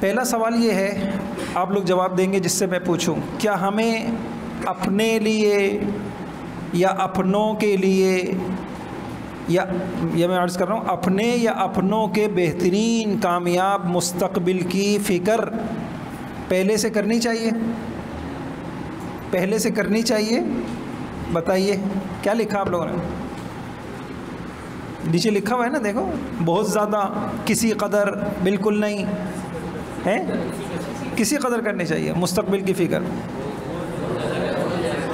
پہلا سوال یہ ہے، آپ لوگ جواب دیں گے جس سے میں پوچھوں، کیا ہمیں اپنے لیے یا اپنوں کے لیے یا میں عرض کر رہا ہوں اپنے یا اپنوں کے بہترین کامیاب مستقبل کی فکر پہلے سے کرنی چاہیے؟ پہلے سے کرنی چاہیے؟ بتائیے کیا لکھا آپ لوگوں نے؟ نیچے لکھا ہوا ہے نا، دیکھو، بہت زیادہ، کسی قدر، بالکل نہیں ہے، کسی قدر کرنی چاہیے مستقبل کی فکر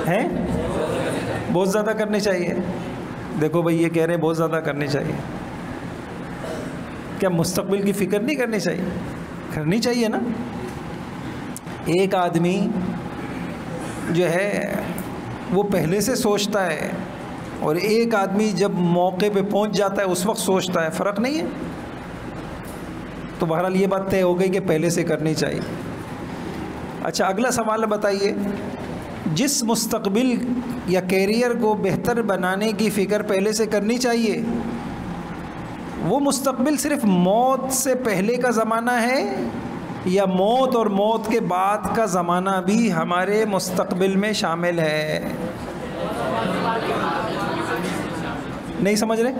ہے، بہت زیادہ کرنی چاہیے۔ دیکھو بھائی یہ کہہ رہے ہیں بہت زیادہ کرنی چاہیے، کیا مستقبل کی فکر نہیں کرنی چاہیے؟ کرنی چاہیے نا۔ ایک آدمی جو ہے وہ پہلے سے سوچتا ہے اور ایک آدمی جب موقع پہ پہنچ جاتا ہے اس وقت سوچتا ہے، فرق نہیں ہے؟ تو بہرحال یہ بات طے ہو گئی کہ پہلے سے کرنی چاہیے۔ اچھا اگلا سوال بتائیے، جس مستقبل یا کیریئر کو بہتر بنانے کی فکر پہلے سے کرنی چاہیے، وہ مستقبل صرف موت سے پہلے کا زمانہ ہے یا موت اور موت کے بعد کا زمانہ بھی ہمارے مستقبل میں شامل ہے؟ نہیں سمجھ رہے؟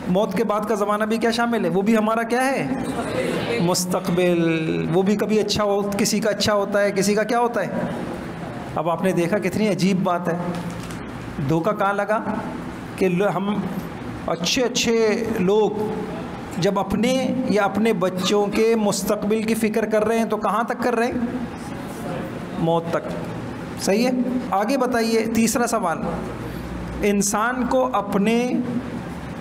موت کے بعد کا زمانہ بھی کیا شامل ہے؟ وہ بھی ہمارا کیا ہے؟ مستقبل۔ وہ بھی کبھی اچھا ہو، کسی کا اچھا ہوتا ہے، کسی کا کیا ہوتا ہے۔ اب آپ نے دیکھا کتنی عجیب بات ہے، دھوکہ کہاں لگا کہ ہم اچھے لوگ جب اپنے یا اپنے بچوں کے مستقبل کی فکر کر رہے ہیں تو کہاں تک کر رہے ہیں؟ موت تک۔ صحیح ہے؟ آگے بتائیے تیسرا سوال، انسان کو اپنے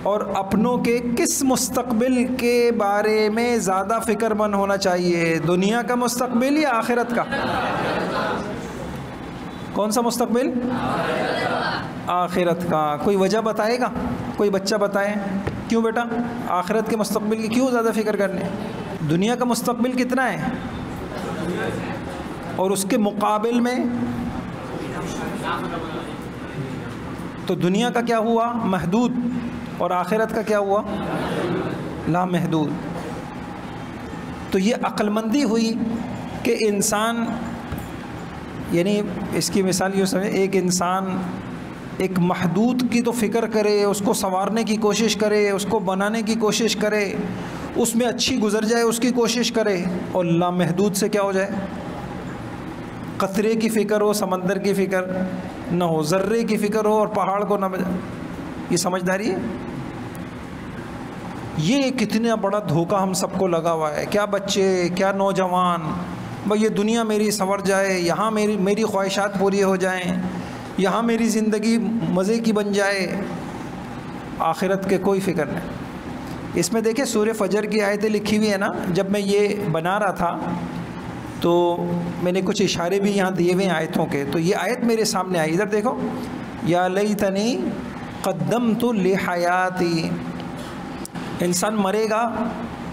اور اپنوں کے کس مستقبل کے بارے میں زیادہ فکر مند ہونا چاہیے؟ دنیا کا مستقبل یا آخرت کا؟ کون سا مستقبل؟ آخرت کا۔ کوئی وجہ بتائے گا؟ کوئی بچہ بتائے کیوں بیٹا آخرت کے مستقبل کی کیوں زیادہ فکر کرنے؟ دنیا کا مستقبل کتنا ہے اور اس کے مقابل میں تو دنیا کا کیا ہوا؟ محدود، اور آخرت کا کیا ہوا؟ لامحدود۔ تو یہ عقل مندی ہوئی کہ انسان، یعنی اس کی مثال یوں سمجھیں، ایک انسان ایک محدود کی تو فکر کرے، اس کو سنوارنے کی کوشش کرے، اس کو بنانے کی کوشش کرے، اس میں اچھی گزر جائے اس کی کوشش کرے، اور لامحدود سے کیا ہو جائے؟ قطرے کی فکر ہو، سمندر کی فکر نہ ہو، ذرے کی فکر ہو اور پہاڑ کو نہ بجائے۔ یہ سمجھداری ہے؟ یہ کتنا بڑا دھوکہ ہم سب کو لگا ہوا ہے، کیا بچے، کیا نوجوان، بھئی یہ دنیا میری سنور جائے، یہاں میری خواہشات پوری ہو جائیں، یہاں میری زندگی مزے کی بن جائے، آخرت کے کوئی فکر نہیں۔ اس میں دیکھیں سورہ فجر کی آیتیں لکھی ہوئی ہیں نا، جب میں یہ بنا رہا تھا تو میں نے کچھ اشارے بھی یہاں دیے ہوئے ہیں آیتوں کے، تو یہ آیت میرے سامنے آئی، ادھر دیکھو، یا لیتنی قدمت لحیاتی۔ انسان مرے گا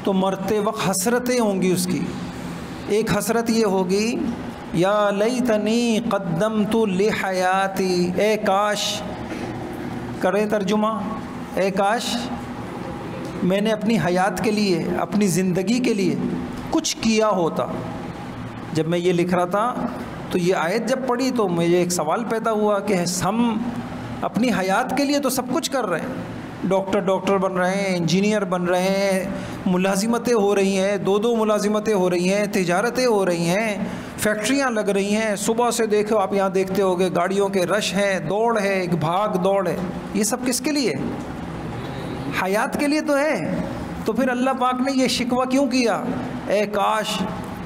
تو مرتے وقت حسرتیں ہوں گی اس کی۔ ایک حسرت یہ ہوگی، یا لیتنی قدمت لحیاتی، اے کاش، کریں ترجمہ، اے کاش میں نے اپنی حیات کے لیے، اپنی زندگی کے لیے کچھ کیا ہوتا۔ جب میں یہ لکھ رہا تھا تو یہ آیت جب پڑھی تو مجھے ایک سوال پیدا ہوا کہ ہم اپنی حیات کے لیے تو سب کچھ کر رہے ہیں، ڈاکٹر بن رہے ہیں، انجینئر بن رہے ہیں، ملازمتیں ہو رہی ہیں، دو ملازمتیں ہو رہی ہیں، تجارتیں ہو رہی ہیں، فیکٹریاں لگ رہی ہیں، صبح سے دیکھو آپ یہاں دیکھتے ہوگے گاڑیوں کے رش ہیں، دوڑ ہے، ایک بھاگ دوڑ ہے، یہ سب کس کے لیے؟ حیات کے لیے تو ہے۔ تو پھر اللہ پاک نے یہ شکوہ کیوں کیا؟ اے کاش،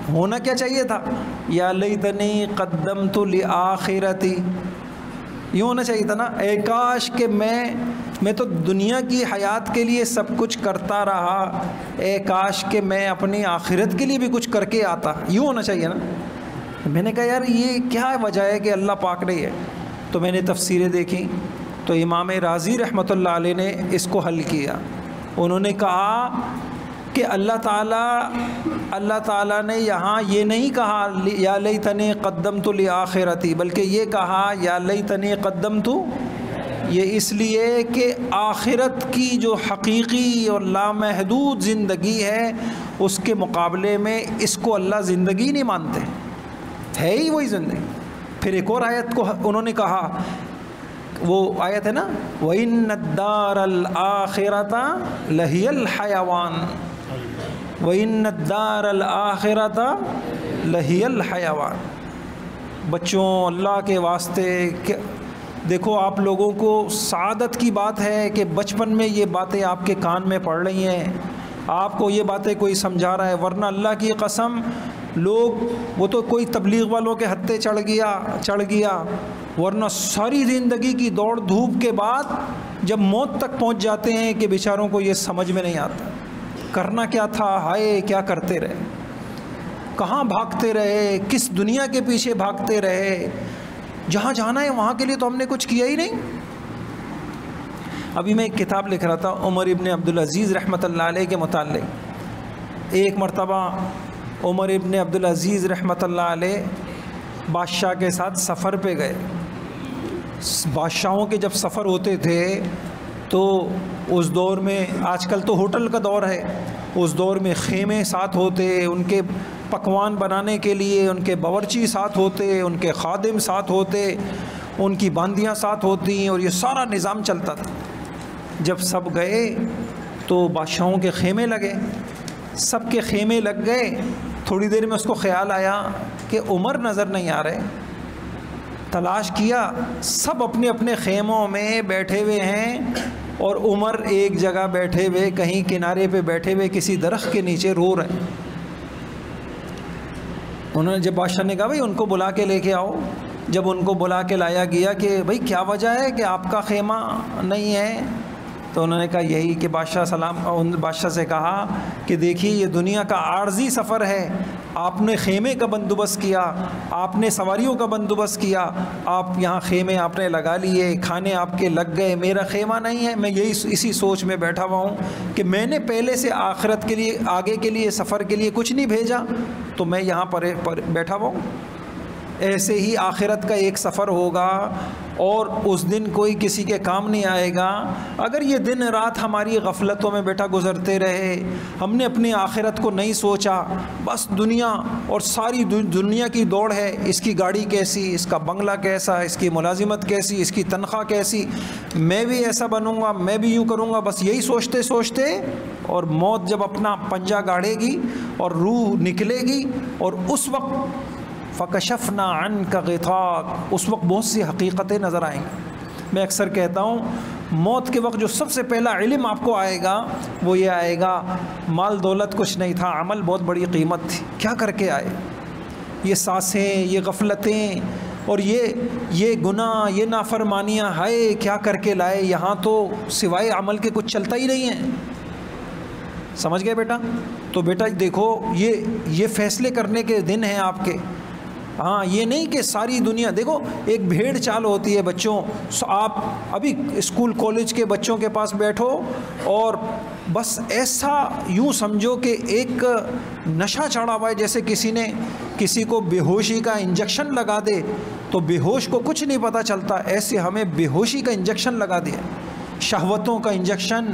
ہونا کیا چاہیے تھا؟ یا لیتنی قدمت لآخرتی، یوں ہونا چاہیے تھا نا، اے کاش کہ میں تو دنیا کی حیات کے لیے سب کچھ کرتا رہا، اے کاش کہ میں اپنی آخرت کے لیے بھی کچھ کر کے آتا، یوں ہونا چاہیے نا۔ میں نے کہا یار یہ کیا وجہ ہے کہ اللہ پاک نے یہ، تو میں نے تفسیریں دیکھی تو امام رازی رحمۃ اللہ علیہ نے اس کو حل کیا۔ انہوں نے کہا کہ اللہ تعالیٰ نے یہاں یہ نہیں کہا یا لیتنی قدمت لآخرتی، بلکہ یہ کہا یا لیتنی قدمت یہ اس لیے کہ آخرت کی جو حقیقی اور لامحدود زندگی ہے اس کے مقابلے میں اس کو اللہ زندگی نہیں مانتے، ہے ہی وہی زندگی۔ پھر ایک اور آیت کو انہوں نے کہا، وہ آیت ہے نا وَإِنَّ الدَّارَ الْآخِرَةَ لَهِيَ الْحَيَوَانُ وَإِنَّ الدَّارَ الْآخِرَةَ لَهِيَ الْحَيَوَانُ۔ بچوں اللہ کے واسطے دیکھو، آپ لوگوں کو سعادت کی بات ہے کہ بچپن میں یہ باتیں آپ کے کان میں پڑ رہی ہیں، آپ کو یہ باتیں کوئی سمجھا رہا ہے، ورنہ اللہ کی قسم لوگ وہ تو کوئی تبلیغ والوں کے ہتھے چڑھ گیا، ورنہ ساری زندگی کی دوڑ دھوپ کے بعد جب موت تک پہنچ جاتے ہیں کہ بیچاروں کو یہ سمجھ میں نہیں آتا کرنا کیا تھا، ہائے کیا کرتے رہے، کہاں بھاگتے رہے، کس دنیا کے پیچھے بھاگتے رہے، جہاں جانا ہے وہاں کے لیے تو ہم نے کچھ کیا ہی نہیں۔ ابھی میں ایک کتاب لکھ رہا تھا عمر ابن عبدالعزیز رحمۃ اللہ علیہ کے متعلق۔ ایک مرتبہ عمر ابن عبدالعزیز رحمۃ اللہ علیہ بادشاہ کے ساتھ سفر پہ گئے۔ بادشاہوں کے جب سفر ہوتے تھے تو اس دور میں، آج کل تو ہوٹل کا دور ہے، اس دور میں خیمے ساتھ ہوتے، ان کے پکوان بنانے کے لیے ان کے باورچی ساتھ ہوتے، ان کے خادم ساتھ ہوتے، ان کی باندیاں ساتھ ہوتی، اور یہ سارا نظام چلتا تھا۔ جب سب گئے تو بادشاہوں کے خیمے لگے، سب کے خیمے لگ گئے۔ تھوڑی دیر میں اس کو خیال آیا کہ عمر نظر نہیں آ رہے، تلاش کیا، سب اپنے اپنے خیموں میں بیٹھے ہوئے ہیں، اور عمر ایک جگہ بیٹھے ہوئے، کہیں کنارے پہ بیٹھے ہوئے کسی درخت کے نیچے رو رہے ہیں۔ انہوں نے جب بادشاہ نے کہا بھائی ان کو بلا کے لے کے آؤ، جب ان کو بلا کے لایا گیا کہ بھائی کیا وجہ ہے کہ آپ کا خیمہ نہیں ہے، تو انہوں نے کہا یہی کہ بادشاہ سے کہا کہ دیکھیے یہ دنیا کا عارضی سفر ہے، آپ نے خیمے کا بندوبست کیا، آپ نے سواریوں کا بندوبست کیا، آپ یہاں خیمے آپ نے لگا لیے، کھانے آپ کے لگ گئے، میرا خیمہ نہیں ہے۔ میں اسی سوچ میں بیٹھا ہوا ہوں کہ میں نے پہلے سے آخرت کے لیے، آگے کے لیے، سفر کے لیے کچھ نہیں بھیجا، تو میں یہاں پر بیٹھا ہوا ہوں۔ ایسے ہی آخرت کا ایک سفر ہوگا اور اس دن کوئی کسی کے کام نہیں آئے گا۔ اگر یہ دن رات ہماری غفلتوں میں بیٹا گزرتے رہے، ہم نے اپنی آخرت کو نہیں سوچا، بس دنیا اور ساری دنیا کی دوڑ ہے، اس کی گاڑی کیسی، اس کا بنگلہ کیسا، اس کی ملازمت کیسی، اس کی تنخواہ کیسی، میں بھی ایسا بنوں گا، میں بھی یوں کروں گا، بس یہی سوچتے سوچتے، اور موت جب اپنا پنجہ گاڑے گی اور روح نکلے گی، اور اس وقت فَكَشَفْنَا عَنْكَ غِطَاءَكَ، اس وقت بہت سی حقیقتیں نظر آئیں گی۔ میں اکثر کہتا ہوں موت کے وقت جو سب سے پہلا علم آپ کو آئے گا وہ یہ آئے گا، مال دولت کچھ نہیں تھا، عمل بہت بڑی قیمت تھی، کیا کر کے آئے، یہ سانسیں، یہ غفلتیں اور یہ گناہ، یہ نافرمانیاں، ہائے کیا کر کے لائے، یہاں تو سوائے عمل کے کچھ چلتا ہی نہیں ہے۔ سمجھ گئے بیٹا؟ تو بیٹا دیکھو یہ فیصلے کرنے کے دن ہیں آپ کے۔ ہاں یہ نہیں کہ ساری دنیا، دیکھو ایک بھیڑ چال ہوتی ہے بچوں، آپ ابھی اسکول کالج کے بچوں کے پاس بیٹھو اور بس ایسا یوں سمجھو کہ ایک نشہ چڑھا ہوا ہے، جیسے کسی نے کسی کو بے ہوشی کا انجیکشن لگا دے تو بے ہوش کو کچھ نہیں پتہ چلتا، ایسے ہمیں بے ہوشی کا انجیکشن لگا دیا، شہوتوں کا انجیکشن،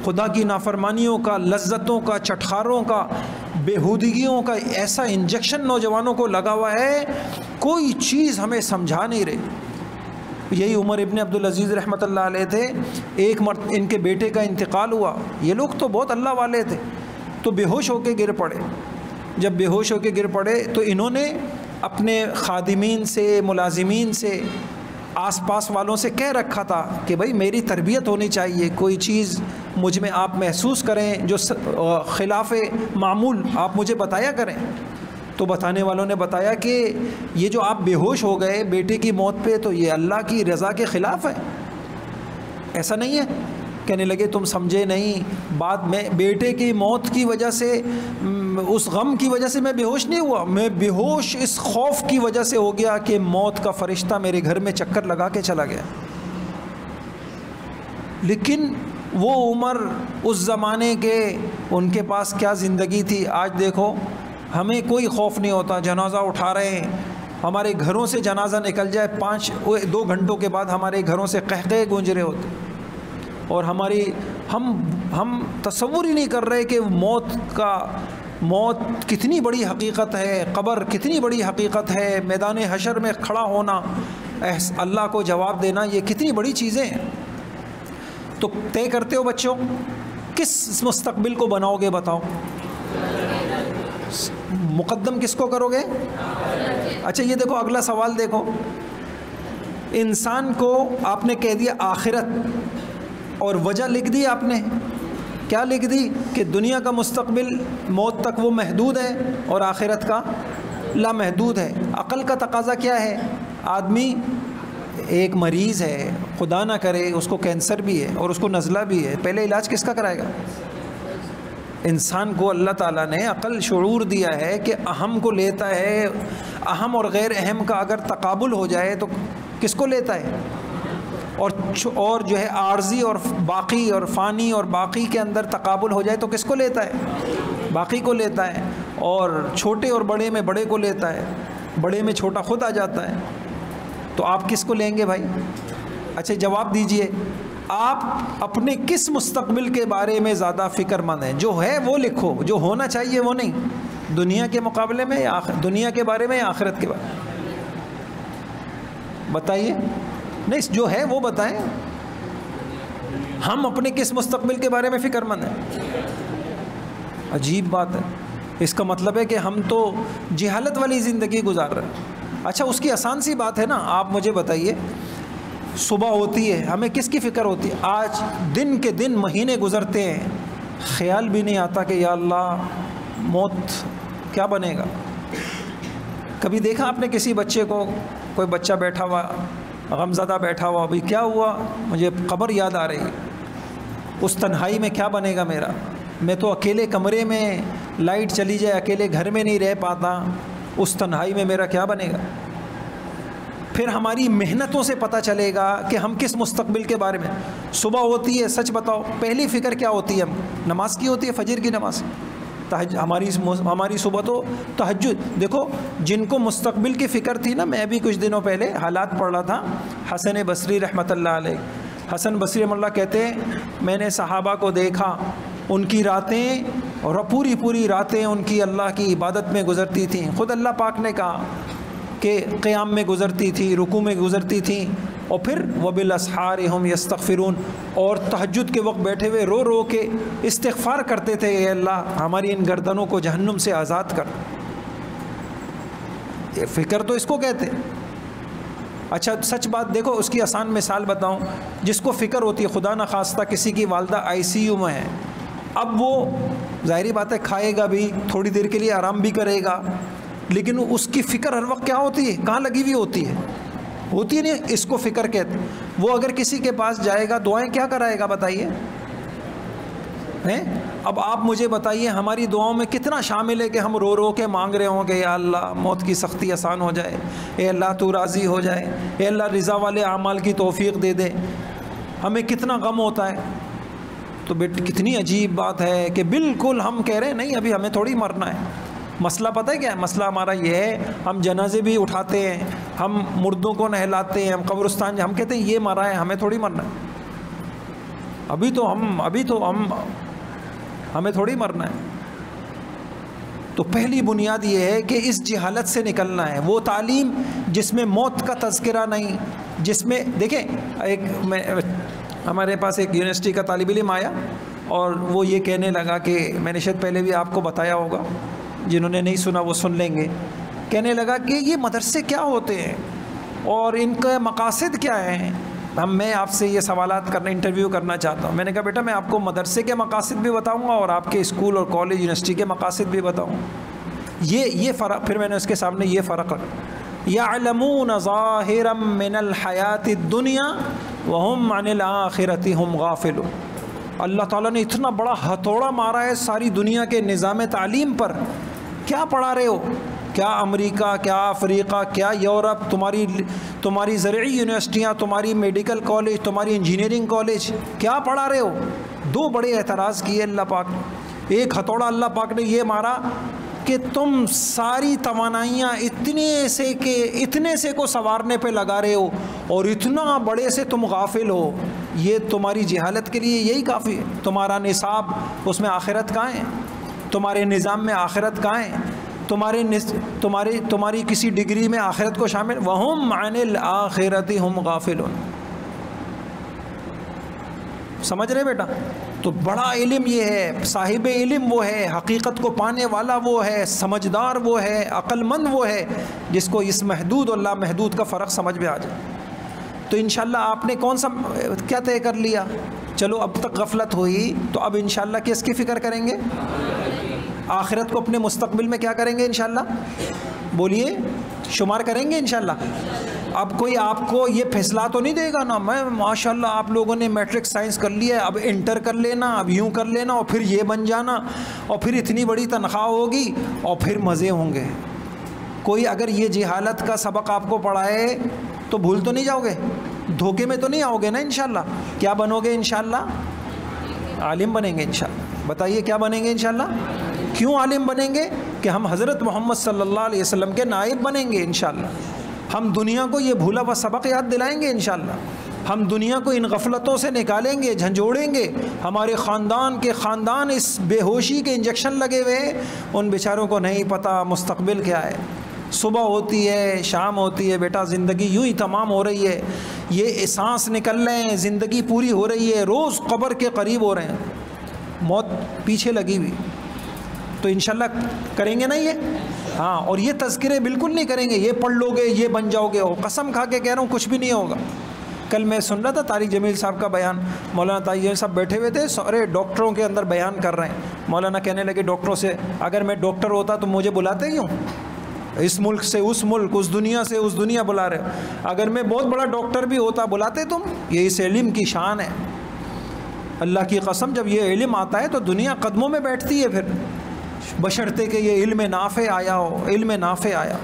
خدا کی نافرمانیوں کا، لذتوں کا، چٹخاروں کا، بےہودگیوں کا ایسا انجیکشن نوجوانوں کو لگا ہوا ہے، کوئی چیز ہمیں سمجھا نہیں رہی۔ یہی عمر ابن عبدالعزیز رحمۃ اللہ علیہ تھے، ایک مرتبہ ان کے بیٹے کا انتقال ہوا، یہ لوگ تو بہت اللہ والے تھے، تو بے ہوش ہو کے گر پڑے۔ جب بے ہوش ہو کے گر پڑے تو انہوں نے اپنے خادمین سے، ملازمین سے، آس پاس والوں سے کہہ رکھا تھا کہ بھائی میری تربیت ہونی چاہیے، کوئی چیز مجھ میں آپ محسوس کریں جو خلاف معمول آپ مجھے بتایا کریں۔ تو بتانے والوں نے بتایا کہ یہ جو آپ بے ہوش ہو گئے بیٹے کی موت پہ، تو یہ اللہ کی رضا کے خلاف ہے، ایسا نہیں ہے۔ کہنے لگے تم سمجھے نہیں، بعد میں بیٹے کی موت کی وجہ سے، اس غم کی وجہ سے میں بے ہوش نہیں ہوا، میں بے ہوش اس خوف کی وجہ سے ہو گیا کہ موت کا فرشتہ میرے گھر میں چکر لگا کے چلا گیا۔ لیکن وہ عمر اس زمانے کے، ان کے پاس کیا زندگی تھی۔ آج دیکھو ہمیں کوئی خوف نہیں ہوتا، جنازہ اٹھا رہے ہیں، ہمارے گھروں سے جنازہ نکل جائے 2 گھنٹوں کے بعد ہمارے گھروں سے قہقہے گونج رہے ہوتے، اور ہم تصور ہی نہیں کر رہے کہ موت کتنی بڑی حقیقت ہے، قبر کتنی بڑی حقیقت ہے، میدان حشر میں کھڑا ہونا، اللہ کو جواب دینا، یہ کتنی بڑی چیزیں ہیں۔ تو طے کرتے ہو بچوں، کس مستقبل کو بناؤ گے بتاؤ؟ مقدم کس کو کرو گے؟ اچھا یہ دیکھو اگلا سوال دیکھو، انسان کو آپ نے کہہ دیا آخرت، اور وجہ لکھ دی آپ نے، کیا لکھ دی؟ کہ دنیا کا مستقبل موت تک وہ محدود ہے اور آخرت کا لامحدود ہے۔ عقل کا تقاضا کیا ہے؟ آدمی ایک مریض ہے، خدا نہ کرے اس کو کینسر بھی ہے اور اس کو نزلہ بھی ہے، پہلے علاج کس کا کرائے گا؟ انسان کو اللہ تعالیٰ نے عقل شعور دیا ہے کہ اہم کو لیتا ہے، اہم اور غیر اہم کا اگر تقابل ہو جائے تو کس کو لیتا ہے؟ اور جو ہے عارضی اور باقی اور فانی اور باقی کے اندر تقابل ہو جائے تو کس کو لیتا ہے؟ باقی کو لیتا ہے، اور چھوٹے اور بڑے میں بڑے کو لیتا ہے، بڑے میں چھوٹا خود آ جاتا ہے۔ تو آپ کس کو لیں گے بھائی؟ اچھا جواب دیجئے، آپ اپنے کس مستقبل کے بارے میں زیادہ فکر مند ہیں؟ جو ہے وہ لکھو، جو ہونا چاہیے وہ نہیں، دنیا کے مقابلے میں یا دنیا کے بارے میں یا آخرت کے بارے میں؟ بتائیے، نہیں جو ہے وہ بتائیں، ہم اپنے کس مستقبل کے بارے میں فکر مند ہیں؟ عجیب بات ہے، اس کا مطلب ہے کہ ہم تو جہالت والی زندگی گزار رہے ہیں۔ اچھا اس کی آسان سی بات ہے نا، آپ مجھے بتائیے، صبح ہوتی ہے ہمیں کس کی فکر ہوتی ہے؟ آج دن کے دن مہینے گزرتے ہیں، خیال بھی نہیں آتا کہ یا اللہ موت کیا بنے گا۔ کبھی دیکھا آپ نے کسی بچے کو، کوئی بچہ بیٹھا ہوا غمزدہ بیٹھا ہوا، ابھی کیا ہوا؟ مجھے قبر یاد آ رہی ہے، اس تنہائی میں کیا بنے گا میرا؟ میں تو اکیلے کمرے میں لائٹ چلی جائے اکیلے گھر میں نہیں رہ پاتا، اس تنہائی میں میرا کیا بنے گا؟ پھر ہماری محنتوں سے پتہ چلے گا کہ ہم کس مستقبل کے بارے میں۔ صبح ہوتی ہے، سچ بتاؤ پہلی فکر کیا ہوتی ہے؟ نماز کی ہوتی ہے، فجر کی نماز۔ ہماری صبح تو تہجد۔ دیکھو جن کو مستقبل کی فکر تھی نا، میں بھی کچھ دنوں پہلے حالات پڑھ رہا تھا، حسن بصری رحمۃ اللہ علیہ، حسن بصری رحمۃ اللہ کہتے ہیں میں نے صحابہ کو دیکھا، ان کی راتیں اور پوری راتیں ان کی اللہ کی عبادت میں گزرتی تھیں۔ خود اللہ پاک نے کہا کہ قیام میں گزرتی تھی، رکوع میں گزرتی تھیں، اور پھر وَبِالْأَسْحَارِ هُمْ يَسْتَغْفِرُونَ، اور تہجد کے وقت بیٹھے ہوئے رو رو کے استغفار کرتے تھے، اے اللہ ہماری ان گردنوں کو جہنم سے آزاد کر۔ یہ فکر تو اس کو کہتے۔ اچھا سچ بات دیکھو، اس کی آسان مثال بتاؤں، جس کو فکر ہوتی ہے خدا نخواستہ کسی کی والدہ ICU میں ہے، اب وہ ظاہری بات ہے کھائے گا بھی، تھوڑی دیر کے لیے آرام بھی کرے گا، لیکن اس کی فکر ہر وقت کیا ہوتی ہے؟ کہاں لگی ہوئی ہوتی ہے؟ نہیں، اس کو فکر کہتے۔ وہ اگر کسی کے پاس جائے گا دعائیں کیا کرائے گا بتائیے؟ اب آپ مجھے بتائیے ہماری دعاؤں میں کتنا شامل ہے کہ ہم رو رو کے مانگ رہے ہوں گے یا اللہ موت کی سختی آسان ہو جائے، اے اللہ تو راضی ہو جائے، اے اللہ رضا والے اعمال کی توفیق دے دے۔ ہمیں کتنا غم ہوتا ہے۔ تو کتنی عجیب بات ہے کہ بالکل ہم کہہ رہے ہیں نہیں ابھی ہمیں تھوڑی مرنا ہے۔ مسئلہ پتہ ہے کیا ہے؟ مسئلہ ہمارا یہ ہے، ہم جنازے بھی اٹھاتے ہیں، ہم مردوں کو نہلاتے ہیں، ہم قبرستان، ہم کہتے ہیں یہ مرا ہے، ہمیں تھوڑی مرنا ہے، ہمیں تھوڑی مرنا ہے۔ تو پہلی بنیاد یہ ہے کہ اس جہالت سے نکلنا ہے۔ وہ تعلیم جس میں موت کا تذکرہ نہیں، جس میں دیکھیں ہمارے پاس ایک یونیورسٹی کا طالب علم آیا اور وہ یہ کہنے لگا کہ میں نے شاید پہلے بھی آپ کو بتایا ہوگا، جنہوں نے نہیں سنا وہ سن لیں گے، کہنے لگا کہ یہ مدرسے کیا ہوتے ہیں اور ان کے مقاصد کیا ہیں؟ میں آپ سے یہ سوالات کرنا، انٹرویو کرنا چاہتا ہوں۔ میں نے کہا بیٹا میں آپ کو مدرسے کے مقاصد بھی بتاؤں گا اور آپ کے اسکول اور کالج یونیورسٹی کے مقاصد بھی بتاؤں گا۔ یہ فرق، پھر میں نے اس کے سامنے یہ فرق رکھا، یعلمون ظاہرا من الحیات الدنیا وہم عن الآخرۃ ہم غافلون۔ اللہ تعالیٰ نے اتنا بڑا ہتھوڑا مارا ہے ساری دنیا کے نظام تعلیم پر۔ کیا پڑھا رہے ہو؟ کیا امریکہ، کیا افریقہ، کیا یورپ، تمہاری زرعی یونیورسٹیاں، تمہاری میڈیکل کالج، تمہاری انجینئرنگ کالج، کیا پڑھا رہے ہو؟ دو بڑے اعتراض کیے اللہ پاک۔ ایک ہتھوڑا اللہ پاک نے یہ مارا کہ تم ساری توانائیاں اتنے سے کو سنوارنے پہ لگا رہے ہو اور اتنا بڑے سے تم غافل ہو، یہ تمہاری جہالت کے لیے یہی کافی ہے۔ تمہارا نصاب اس میں آخرت کہاں ہے؟ تمہارے نظام میں آخرت کہاں ہے؟ تمہاری کسی ڈگری میں آخرت کو شامل، وَهُمْ عَنِ الْآخِرَةِ هُمْ غَافِلُونَ۔ سمجھ رہے بیٹا؟ تو بڑا علم یہ ہے، صاحب علم وہ ہے، حقیقت کو پانے والا وہ ہے، سمجھدار وہ ہے، عقل مند وہ ہے جس کو اس محدود اور لا محدود کا فرق سمجھ میں آ جائے۔ تو انشاءاللہ آپ نے کون سا کیا طے کر لیا؟ چلو اب تک غفلت ہوئی تو اب انشاءاللہ کس کی فکر کریں گے؟ آخرت کو اپنے مستقبل میں کیا کریں گے انشاءاللہ؟ بولیے، شمار کریں گے انشاءاللہ۔ اب کوئی آپ کو یہ فیصلہ تو نہیں دے گا نا، میں ماشاءاللہ آپ لوگوں نے میٹرک سائنس کر لیا ہے، اب انٹر کر لینا، اب یوں کر لینا اور پھر یہ بن جانا اور پھر اتنی بڑی تنخواہ ہوگی اور پھر مزے ہوں گے۔ کوئی اگر یہ جہالت کا سبق آپ کو پڑھائے تو بھول تو نہیں جاؤ گے، دھوکے میں تو نہیں آؤ گے نا انشاءاللہ؟ کیا بنو گے انشاءاللہ؟ عالم بنیں گے انشاءاللہ۔ بتائیے کیا بنیں گے انشاءاللہ؟ کیوں عالم بنیں گے؟ کہ ہم حضرت محمد صلی اللہ علیہ وسلم کے نائب بنیں گے انشاءاللہ۔ ہم دنیا کو یہ بھولا ہوا سبق یاد دلائیں گے انشاءاللہ۔ ہم دنیا کو ان غفلتوں سے نکالیں گے، جھنجھوڑیں گے۔ ہمارے خاندان اس بے ہوشی کے انجیکشن لگے ہوئے، ان بیچاروں کو نہیں پتہ مستقبل کیا ہے۔ صبح ہوتی ہے، شام ہوتی ہے، بیٹا زندگی یوں ہی تمام ہو رہی ہے، یہ سانس نکل رہے ہیں، زندگی پوری ہو رہی ہے، روز قبر کے قریب ہو رہے ہیں، موت پیچھے لگی ہوئی۔ تو انشاءاللہ کریں گے نا یہ؟ ہاں، اور یہ تذکرے بالکل نہیں کریں گے، یہ پڑھ لو گے یہ بن جاؤ گے، اور قسم کھا کے کہہ رہا ہوں کچھ بھی نہیں ہوگا۔ کل میں سن رہا تھا طارق جمیل صاحب کا بیان، مولانا طارق جمیل صاحب بیٹھے ہوئے تھے، سارے ڈاکٹروں کے اندر بیان کر رہے ہیں۔ مولانا کہنے لگے ڈاکٹروں سے، اگر میں ڈاکٹر ہوتا تو مجھے بلاتے کیوں؟ اس ملک سے اس ملک، اس دنیا سے اس دنیا بلا رہے، اگر میں بہت بڑا ڈاکٹر بھی ہوتا بلاتے تم؟ یہ اس علم کی شان ہے۔ اللہ کی قسم، جب یہ علم آتا ہے تو دنیا قدموں میں بیٹھتی ہے، پھر بشرطے کہ یہ علم نافع آیا ہو، علم نافع آیا۔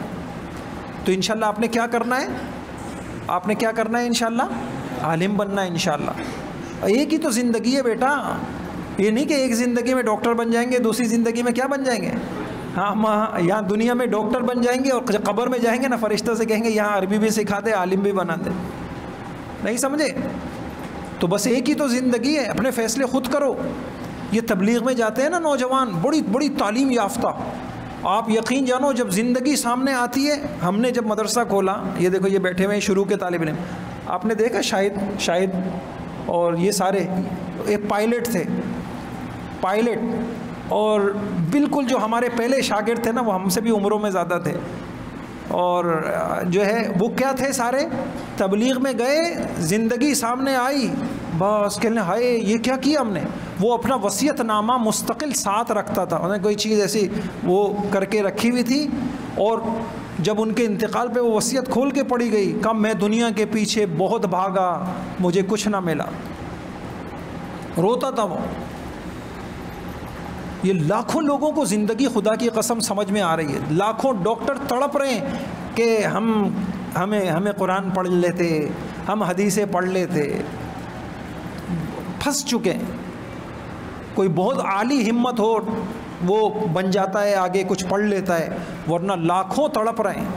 تو انشاءاللہ آپ نے کیا کرنا ہے؟ آپ نے کیا کرنا ہے انشاءاللہ؟ عالم بننا ہے انشاءاللہ۔ ایک ہی تو زندگی ہے بیٹا، یہ نہیں کہ ایک زندگی میں ڈاکٹر بن جائیں گے، دوسری زندگی میں کیا بن جائیں گے؟ ہاں، یہاں دنیا میں ڈاکٹر بن جائیں گے اور قبر میں جائیں گے نا، فرشتہ سے کہیں گے یہاں عربی بھی سکھا دے، عالم بھی بنا دے۔ نہیں سمجھے؟ تو بس ایک ہی تو زندگی ہے، اپنے فیصلے خود کرو۔ یہ تبلیغ میں جاتے ہیں نا نوجوان، بڑی بڑی تعلیم یافتہ، آپ یقین جانو جب زندگی سامنے آتی ہے۔ ہم نے جب مدرسہ کھولا، یہ دیکھو یہ بیٹھے ہوئے شروع کے طالب علم، آپ نے دیکھا شاہد اور یہ سارے ایک پائلٹ تھے، پائلٹ، اور بالکل جو ہمارے پہلے شاگرد تھے نا وہ ہم سے بھی عمروں میں زیادہ تھے، اور جو ہے وہ کیا تھے، سارے تبلیغ میں گئے، زندگی سامنے آئی، بس کہنے ہائے یہ کیا کیا ہم نے۔ وہ اپنا وصیت نامہ مستقل ساتھ رکھتا تھا، انہیں کوئی چیز ایسی وہ کر کے رکھی ہوئی تھی، اور جب ان کے انتقال پہ وہ وصیت کھول کے پڑھی گئی، کہا میں دنیا کے پیچھے بہت بھاگا، مجھے کچھ نہ ملا، روتا تھا وہ۔ یہ لاکھوں لوگوں کو زندگی خدا کی قسم سمجھ میں آ رہی ہے، لاکھوں ڈاکٹر تڑپ رہے ہیں کہ ہمیں قرآن پڑھ لیتے، ہم حدیثیں پڑھ لیتے، پھنس چکے ہیں۔ کوئی بہت عالی ہمت ہو وہ بن جاتا ہے، آگے کچھ پڑھ لیتا ہے، ورنہ لاکھوں تڑپ رہے ہیں،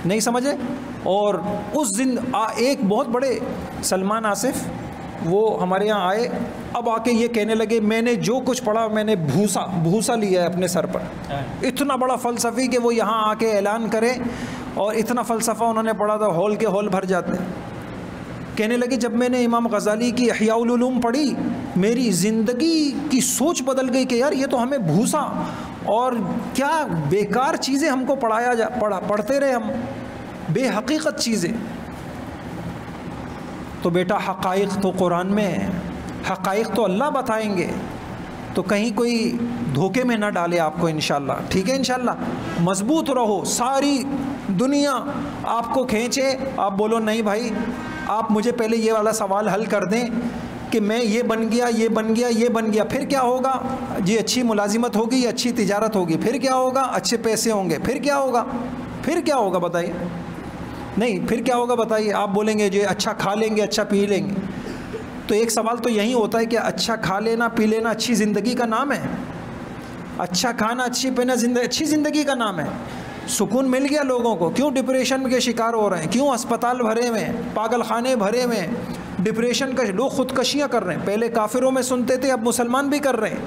نہیں سمجھے؟ اور اس ایک بہت بڑے سلمان آصف وہ ہمارے یہاں آئے، اب آ کے یہ کہنے لگے میں نے جو کچھ پڑھا میں نے بھوسا لیا ہے اپنے سر پر۔ اتنا بڑا فلسفی کہ وہ یہاں آ کے اعلان کرے، اور اتنا فلسفہ انہوں نے پڑھا تھا ہال کے ہال بھر جاتے ہیں۔ کہنے لگے جب میں نے امام غزالی کی احیاء العلوم پڑھی، میری زندگی کی سوچ بدل گئی کہ یار یہ تو ہمیں بھوسا اور کیا بیکار چیزیں ہم کو پڑھتے رہے، ہم بے حقیقت چیزیں۔ تو بیٹا حقائق تو قرآن میں ہے، حقائق تو اللہ بتائیں گے، تو کہیں کوئی دھوکے میں نہ ڈالے آپ کو انشاءاللہ، ٹھیک ہے؟ انشاءاللہ مضبوط رہو، ساری دنیا آپ کو کھینچے، آپ بولو نہیں بھائی، آپ مجھے پہلے یہ والا سوال حل کر دیں کہ میں یہ بن گیا، یہ بن گیا، یہ بن گیا، پھر کیا ہوگا؟ جی اچھی ملازمت ہوگی، اچھی تجارت ہوگی، پھر کیا ہوگا؟ اچھے پیسے ہوں گے، پھر کیا ہوگا؟ پھر کیا ہوگا بتائیے؟ نہیں، پھر کیا ہوگا بتائیے؟ آپ بولیں گے جی اچھا کھا لیں گے، اچھا پی لیں گے، تو ایک سوال تو یہی ہوتا ہے کہ اچھا کھا لینا پی لینا اچھی زندگی کا نام ہے؟ اچھا کھانا اچھی پہنا اچھی زندگی کا نام ہے. سکون مل گیا لوگوں کو. کیوں ڈپریشن کے شکار ہو رہے ہیں؟ کیوں اسپتال بھرے ہوئے ہیں, پاگل خانے بھرے ہوئے ہیں, ڈپریشن کا لوگ خودکشیاں کر رہے ہیں. پہلے کافروں میں سنتے تھے, اب مسلمان بھی کر رہے ہیں.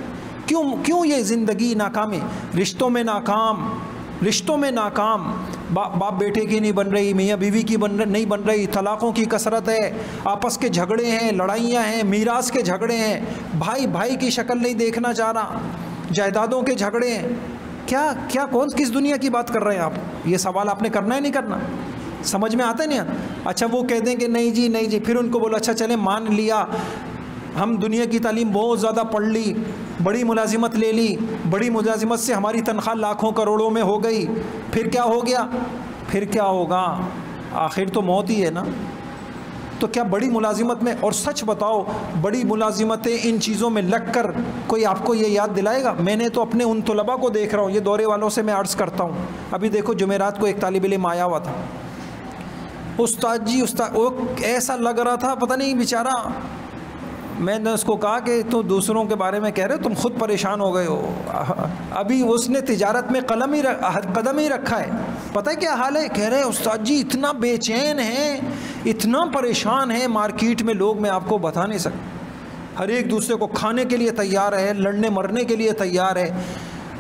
کیوں یہ زندگی ناکامی؟ رشتوں میں ناکام, باپ بیٹے کی نہیں بن رہی, میاں بیوی کی نہیں بن رہی, طلاقوں کی کثرت ہے, آپس کے جھگڑے ہیں, لڑائیاں ہیں, میراث کے جھگڑے ہیں, بھائی کی شکل نہیں دیکھنا چاہ رہا, جائیدادوں کے جھگڑے ہیں. کیا کون کس دنیا کی بات کر رہے ہیں آپ؟ یہ سوال آپ نے کرنا ہے نہیں کرنا؟ سمجھ میں آتا ہے نہیں؟ اچھا وہ کہہ دیں کہ نہیں جی, پھر ان کو بولا اچھا چلیں مان لیا, ہم دنیا کی تعلیم بہت زیادہ پڑھ لی, بڑی ملازمت لے لی, بڑی ملازمت سے ہماری تنخواہ لاکھوں کروڑوں میں ہو گئی, پھر کیا ہو گیا؟ پھر کیا ہوگا؟ آخر تو موت ہی ہے نا. تو کیا بڑی ملازمت میں, اور سچ بتاؤ بڑی ملازمتیں ان چیزوں میں لگ کر کوئی آپ کو یہ یاد دلائے گا؟ میں نے تو اپنے ان طلباء کو دیکھ رہا ہوں, یہ دورے والوں سے میں عرض کرتا ہوں. ابھی دیکھو جمعرات کو ایک طالب علم آیا ہوا تھا, استاد جی وہ ایسا لگ رہا تھا پتہ نہیں بیچارہ. میں نے اس کو کہا کہ تو دوسروں کے بارے میں کہہ رہے ہو, تم خود پریشان ہو گئے ہو. ابھی اس نے تجارت میں قدم ہی رکھا ہے. پتہ ہے کیا حال ہے؟ کہہ رہے استاد جی اتنا بے چین ہے, اتنا پریشان ہے مارکیٹ میں لوگ, میں آپ کو بتا نہیں سکتا. ہر ایک دوسرے کو کھانے کے لیے تیار ہے, لڑنے مرنے کے لیے تیار ہے.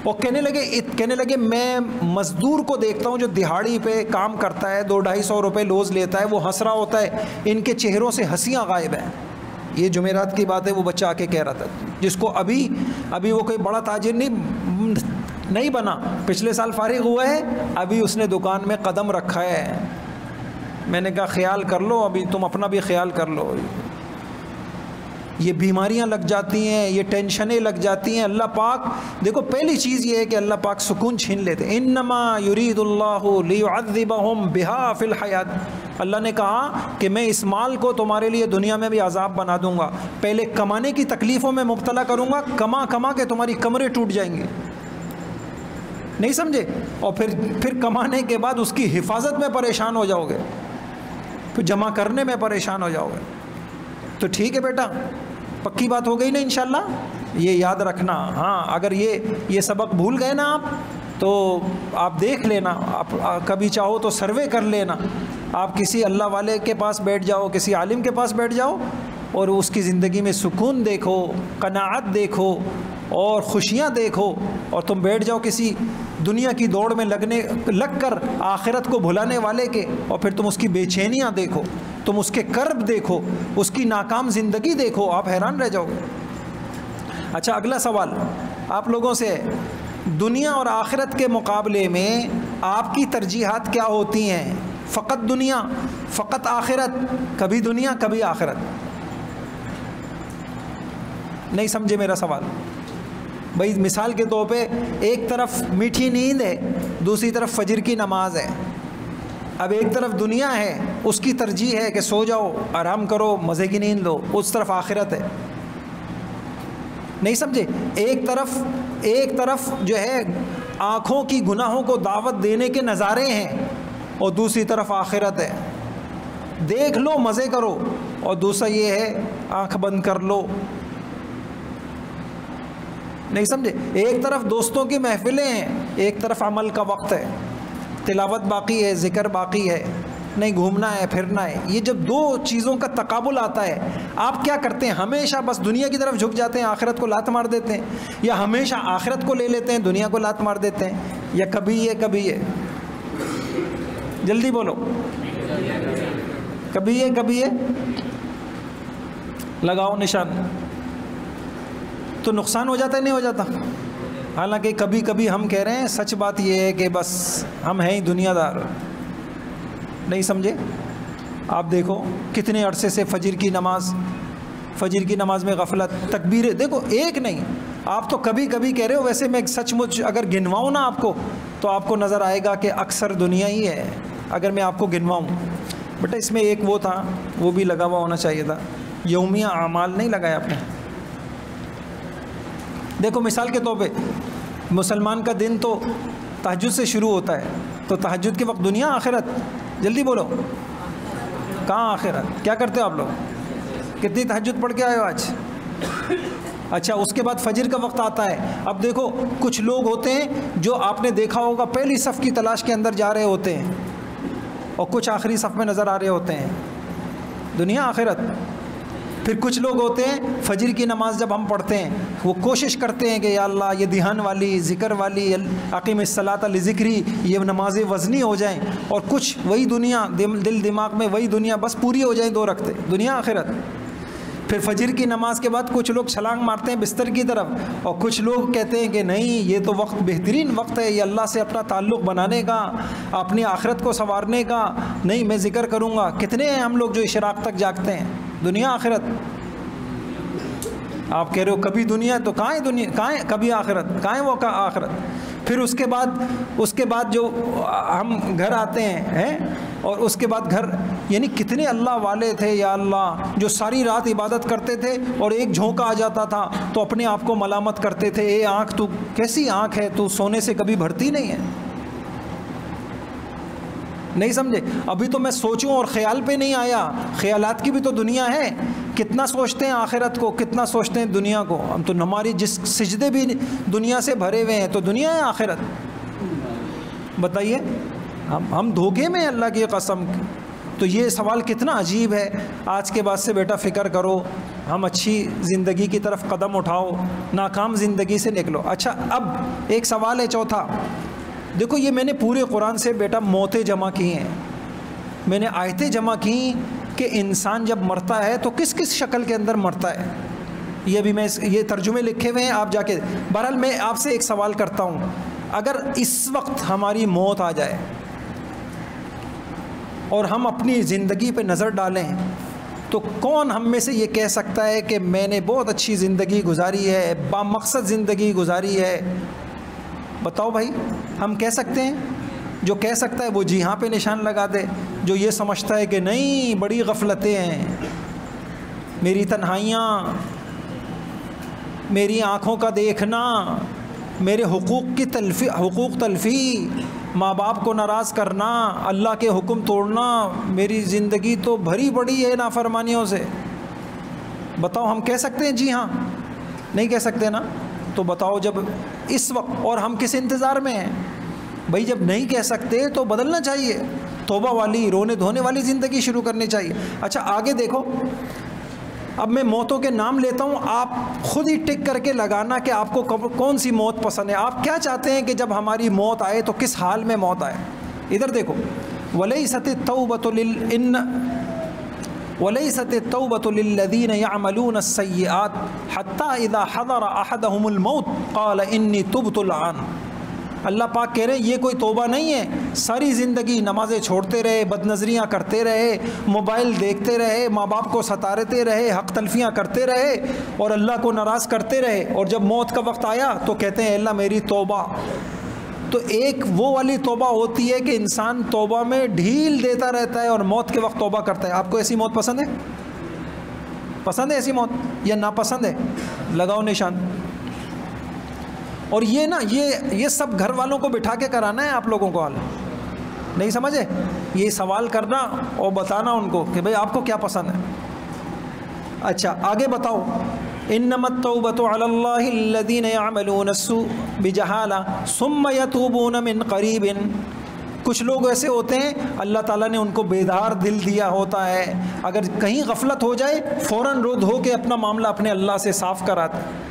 اور کہنے لگے میں مزدور کو دیکھتا ہوں جو دہاڑی پہ کام کرتا ہے, 200-250 روپے روز لیتا ہے, وہ ہنس رہا ہوتا ہے, ان کے چہروں سے ہنسیاں غائب ہیں. یہ جمعرات کی بات ہے, وہ بچہ آ کے کہہ رہا تھا, جس کو ابھی وہ کوئی بڑا تاجر نہیں بنا, پچھلے سال فارغ ہوا ہے, ابھی اس نے دکان میں قدم رکھا ہے. میں نے کہا خیال کر لو, ابھی تم اپنا بھی خیال کر لو. یہ بیماریاں لگ جاتی ہیں, یہ ٹینشنیں لگ جاتی ہیں. اللہ پاک دیکھو پہلی چیز یہ ہے کہ اللہ پاک سکون چھین لیتے. انما یرید اللہ لیعذبہم بہا فی الحیات, اللہ نے کہا کہ میں اس مال کو تمہارے لیے دنیا میں بھی عذاب بنا دوں گا. پہلے کمانے کی تکلیفوں میں مبتلا کروں گا, کما کے تمہاری کمرے ٹوٹ جائیں گے, نہیں سمجھے؟ اور پھر کمانے کے بعد اس کی حفاظت میں پریشان ہو جاؤ گے, پھر جمع کرنے میں پریشان ہو جاؤ گے. تو ٹھیک ہے بیٹا, پکی بات ہو گئی نا انشاءاللہ. یہ یاد رکھنا. ہاں اگر یہ سبق بھول گئے نا آپ, تو آپ دیکھ لینا, آپ کبھی چاہو تو سروے کر لینا. آپ کسی اللہ والے کے پاس بیٹھ جاؤ, کسی عالم کے پاس بیٹھ جاؤ, اور اس کی زندگی میں سکون دیکھو, قناعت دیکھو, اور خوشیاں دیکھو, اور تم بیٹھ جاؤ کسی دنیا کی دوڑ میں لگ کر آخرت کو بھلانے والے کے, اور پھر تم اس کی بے چینیاں دیکھو, تم اس کے کرب دیکھو, اس کی ناکام زندگی دیکھو, آپ حیران رہ جاؤ گے. اچھا اگلا سوال آپ لوگوں سے, دنیا اور آخرت کے مقابلے میں آپ کی ترجیحات کیا ہوتی ہیں؟ فقط دنیا, فقط آخرت, کبھی دنیا کبھی آخرت؟ نہیں سمجھے میرا سوال؟ بھائی مثال کے طور پہ ایک طرف میٹھی نیند ہے, دوسری طرف فجر کی نماز ہے. اب ایک طرف دنیا ہے, اس کی ترجیح ہے کہ سو جاؤ, آرام کرو, مزے کی نیند لو, اس طرف آخرت ہے. نہیں سمجھے؟ ایک طرف جو ہے آنکھوں کی گناہوں کو دعوت دینے کے نظارے ہیں, اور دوسری طرف آخرت ہے. دیکھ لو, مزے کرو, اور دوسرا یہ ہے آنکھ بند کر لو. نہیں سمجھے؟ ایک طرف دوستوں کی محفلیں ہیں, ایک طرف عمل کا وقت ہے, تلاوت باقی ہے, ذکر باقی ہے, نہیں گھومنا ہے, پھرنا ہے. یہ جب دو چیزوں کا تقابل آتا ہے, آپ کیا کرتے ہیں؟ ہمیشہ بس دنیا کی طرف جھک جاتے ہیں, آخرت کو لات مار دیتے ہیں, یا ہمیشہ آخرت کو لے لیتے ہیں, دنیا کو لات مار دیتے ہیں, یا کبھی یہ جلدی بولو, کبھی یہ لگاؤ نشان. تو نقصان ہو جاتا ہے نہیں ہو جاتا؟ حالانکہ کبھی کبھی ہم کہہ رہے ہیں, سچ بات یہ ہے کہ بس ہم ہیں ہی دنیا دار. نہیں سمجھے؟ آپ دیکھو کتنے عرصے سے فجر کی نماز میں غفلت, تکبیریں دیکھو ایک نہیں, آپ تو کبھی کبھی کہہ رہے ہو. ویسے میں سچ مچ اگر گنواؤں نا آپ کو, تو آپ کو نظر آئے گا کہ اکثر دنیا ہی ہے, اگر میں آپ کو گنواؤں. بیٹا اس میں ایک وہ تھا, وہ بھی لگا ہوا ہونا چاہیے تھا, یومیہ اعمال نہیں لگایا آپ نے. دیکھو مثال کے طور پہ مسلمان کا دن تو تہجد سے شروع ہوتا ہے, تو تہجد کے وقت دنیا آخرت؟ جلدی بولو, کہاں آخرت؟ کیا کرتے ہو آپ لوگ؟ کتنی تہجد پڑھ کے آئے ہو آج؟ اچھا اس کے بعد فجر کا وقت آتا ہے. اب دیکھو کچھ لوگ ہوتے ہیں جو آپ نے دیکھا ہوگا پہلی صف کی تلاش کے اندر جا رہے ہوتے ہیں اور کچھ آخری صف میں نظر آ رہے ہوتے ہیں. دنیا آخرت. پھر کچھ لوگ ہوتے ہیں فجر کی نماز جب ہم پڑھتے ہیں وہ کوشش کرتے ہیں کہ یا اللہ یہ دھیان والی, ذکر والی, اقیم الصلاۃ لذکری, یہ نمازیں وزنی ہو جائیں, اور کچھ وہی دنیا دل دماغ میں وہی دنیا بس پوری ہو جائیں 2 رکعتیں. دنیا آخرت. پھر فجر کی نماز کے بعد کچھ لوگ چھلانگ مارتے ہیں بستر کی طرف, اور کچھ لوگ کہتے ہیں کہ نہیں یہ تو وقت بہترین وقت ہے, یہ اللہ سے اپنا تعلق بنانے کا, اپنی آخرت کو سنوارنے کا, نہیں میں ذکر کروں گا. کتنے ہیں ہم لوگ جو اشراق تک جاگتے ہیں. دنیا آخرت. آپ کہہ رہے ہو کبھی دنیا, تو کہاں ہے دنیا, کہاں ہے کبھی آخرت, کہاں ہے وہ آخرت. پھر اس کے بعد جو ہم گھر آتے ہیں اور اس کے بعد گھر, یعنی کتنے اللہ والے تھے یا اللہ جو ساری رات عبادت کرتے تھے اور ایک جھونکا آ جاتا تھا تو اپنے آپ کو ملامت کرتے تھے, اے آنکھ تو کیسی آنکھ ہے, تو سونے سے کبھی بھرتی نہیں ہے. نہیں سمجھے. ابھی تو میں سوچوں اور خیال پہ نہیں آیا, خیالات کی بھی تو دنیا ہے. کتنا سوچتے ہیں آخرت کو, کتنا سوچتے ہیں دنیا کو. ہم تو ہماری جس سجدے بھی دنیا سے بھرے ہوئے ہیں, تو دنیا ہے آخرت. بتائیے ہم دھوکے میں, اللہ کی قسم. تو یہ سوال کتنا عجیب ہے. آج کے بعد سے بیٹا فکر کرو, ہم اچھی زندگی کی طرف قدم اٹھاؤ, ناکام زندگی سے نکلو. اچھا اب ایک سوال ہے چوتھا. دیکھو یہ میں نے پورے قرآن سے بیٹا موتیں جمع کی ہیں, میں نے آیتیں جمع کی کہ انسان جب مرتا ہے تو کس کس شکل کے اندر مرتا ہے. یہ بھی میں یہ ترجمے لکھے ہوئے ہیں, آپ جا کے. بہرحال میں آپ سے ایک سوال کرتا ہوں, اگر اس وقت ہماری موت آ جائے اور ہم اپنی زندگی پہ نظر ڈالیں تو کون ہم میں سے یہ کہہ سکتا ہے کہ میں نے بہت اچھی زندگی گزاری ہے, بامقصد زندگی گزاری ہے. بتاؤ بھائی, ہم کہہ سکتے ہیں؟ جو کہہ سکتا ہے وہ جی ہاں پہ نشان لگا دے. جو یہ سمجھتا ہے کہ نہیں بڑی غفلتیں ہیں, میری تنہائیاں, میری آنکھوں کا دیکھنا, میرے حقوق تلفی, ماں باپ کو ناراض کرنا, اللہ کے حکم توڑنا, میری زندگی تو بھری پڑی ہے نافرمانیوں سے. بتاؤ ہم کہہ سکتے ہیں جی ہاں؟ نہیں کہہ سکتے نا. تو بتاؤ جب اس وقت, اور ہم کس انتظار میں ہیں بھائی؟ جب نہیں کہہ سکتے تو بدلنا چاہیے, توبہ والی رونے دھونے والی زندگی شروع کرنی چاہیے. اچھا آگے دیکھو, اب میں موتوں کے نام لیتا ہوں, آپ خود ہی ٹک کر کے لگانا کہ آپ کو کون سی موت پسند ہے. آپ کیا چاہتے ہیں کہ جب ہماری موت آئے تو کس حال میں موت آئے؟ ادھر دیکھو, وَلَيْسَتِ التَّوْبَةُ لِلَّذِينَ يَعْمَلُونَ السَّيِّئَاتِ حَتَّى إِذَا حَضَرَ أَحَدَهُمُ الْمَوْتُ قَالَ إِنِّي تُبْتُ الْآنَ. اللہ پاک کہہ رہے ہیں یہ کوئی توبہ نہیں ہے. ساری زندگی نمازیں چھوڑتے رہے, بد نظریاں کرتے رہے, موبائل دیکھتے رہے, ماں باپ کو ستارتے رہے, حق تلفیاں کرتے رہے اور اللہ کو ناراض کرتے رہے, اور جب موت کا وقت آیا تو کہتے ہیں اللہ میری توبہ. تو ایک وہ والی توبہ ہوتی ہے کہ انسان توبہ میں ڈھیل دیتا رہتا ہے اور موت کے وقت توبہ کرتا ہے. آپ کو ایسی موت پسند ہے؟ پسند ہے ایسی موت یا ناپسند ہے؟ لگاؤ نشان. اور یہ نا یہ سب گھر والوں کو بٹھا کے کرانا ہے آپ لوگوں کو. حال نہیں سمجھے؟ یہ سوال کرنا اور بتانا ان کو کہ بھئی آپ کو کیا پسند ہے. اچھا آگے بتاؤ, انما التوبۃ علی اللہ الذین یعملون السوء بجہالہ ثم یتوبون من قریب. کچھ لوگ ایسے ہوتے ہیں اللہ تعالیٰ نے ان کو بیدار دل دیا ہوتا ہے, اگر کہیں غفلت ہو جائے فوراً رو دھو کے اپنا معاملہ اپنے اللہ سے صاف کراتے ہیں.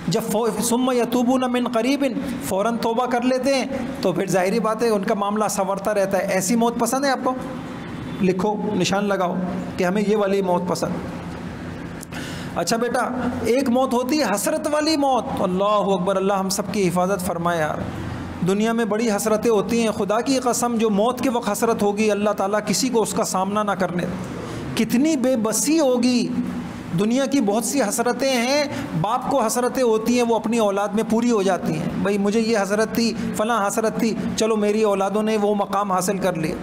جب ثم یتوبون من قریب فوراً توبہ کر لیتے ہیں تو پھر ظاہری بات ہے ان کا معاملہ سنورتا رہتا ہے. ایسی موت پسند ہے آپ کو؟ لکھو, نشان لگاؤ کہ ہمیں یہ والی موت پسند. اچھا بیٹا, ایک موت ہوتی ہے حسرت والی موت. اللہ اکبر, اللہ ہم سب کی حفاظت فرمائے یار. دنیا میں بڑی حسرتیں ہوتی ہیں, خدا کی قسم جو موت کے وقت حسرت ہوگی اللہ تعالیٰ کسی کو اس کا سامنا نہ کرنے. کتنی بے بسی ہوگی. دنیا کی بہت سی حسرتیں ہیں, باپ کو حسرتیں ہوتی ہیں وہ اپنی اولاد میں پوری ہو جاتی ہیں. بھئی مجھے یہ حسرت تھی, فلاں حسرت تھی, چلو میری اولادوں نے وہ مقام حاصل کر لیا.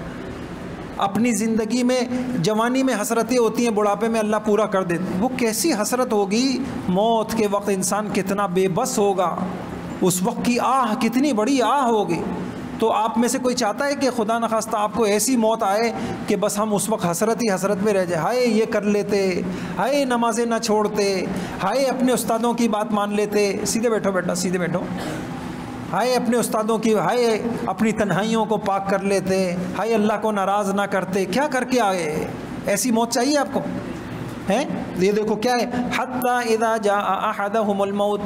اپنی زندگی میں جوانی میں حسرتیں ہوتی ہیں, بڑھاپے میں اللہ پورا کر دیتے ہیں. وہ کیسی حسرت ہوگی موت کے وقت, انسان کتنا بے بس ہوگا. اس وقت کی آہ کتنی بڑی آہ ہوگی. تو آپ میں سے کوئی چاہتا ہے کہ خدا نخواستہ آپ کو ایسی موت آئے کہ بس ہم اس وقت حسرت ہی حسرت میں رہ جائے، ہائے یہ کر لیتے، ہائے نمازیں نہ چھوڑتے، ہائے اپنے استادوں کی بات مان لیتے، سیدھے بیٹھو بیٹا سیدھے بیٹھو، ہائے اپنے استادوں کی، ہائے اپنی تنہائیوں کو پاک کر لیتے، ہائے اللہ کو ناراض نہ کرتے، کیا کر کے آئے؟ ایسی موت چاہیے آپ کو ہیں؟ یہ دیکھو کیا ہے، حتی اذا جاء احدهم الموت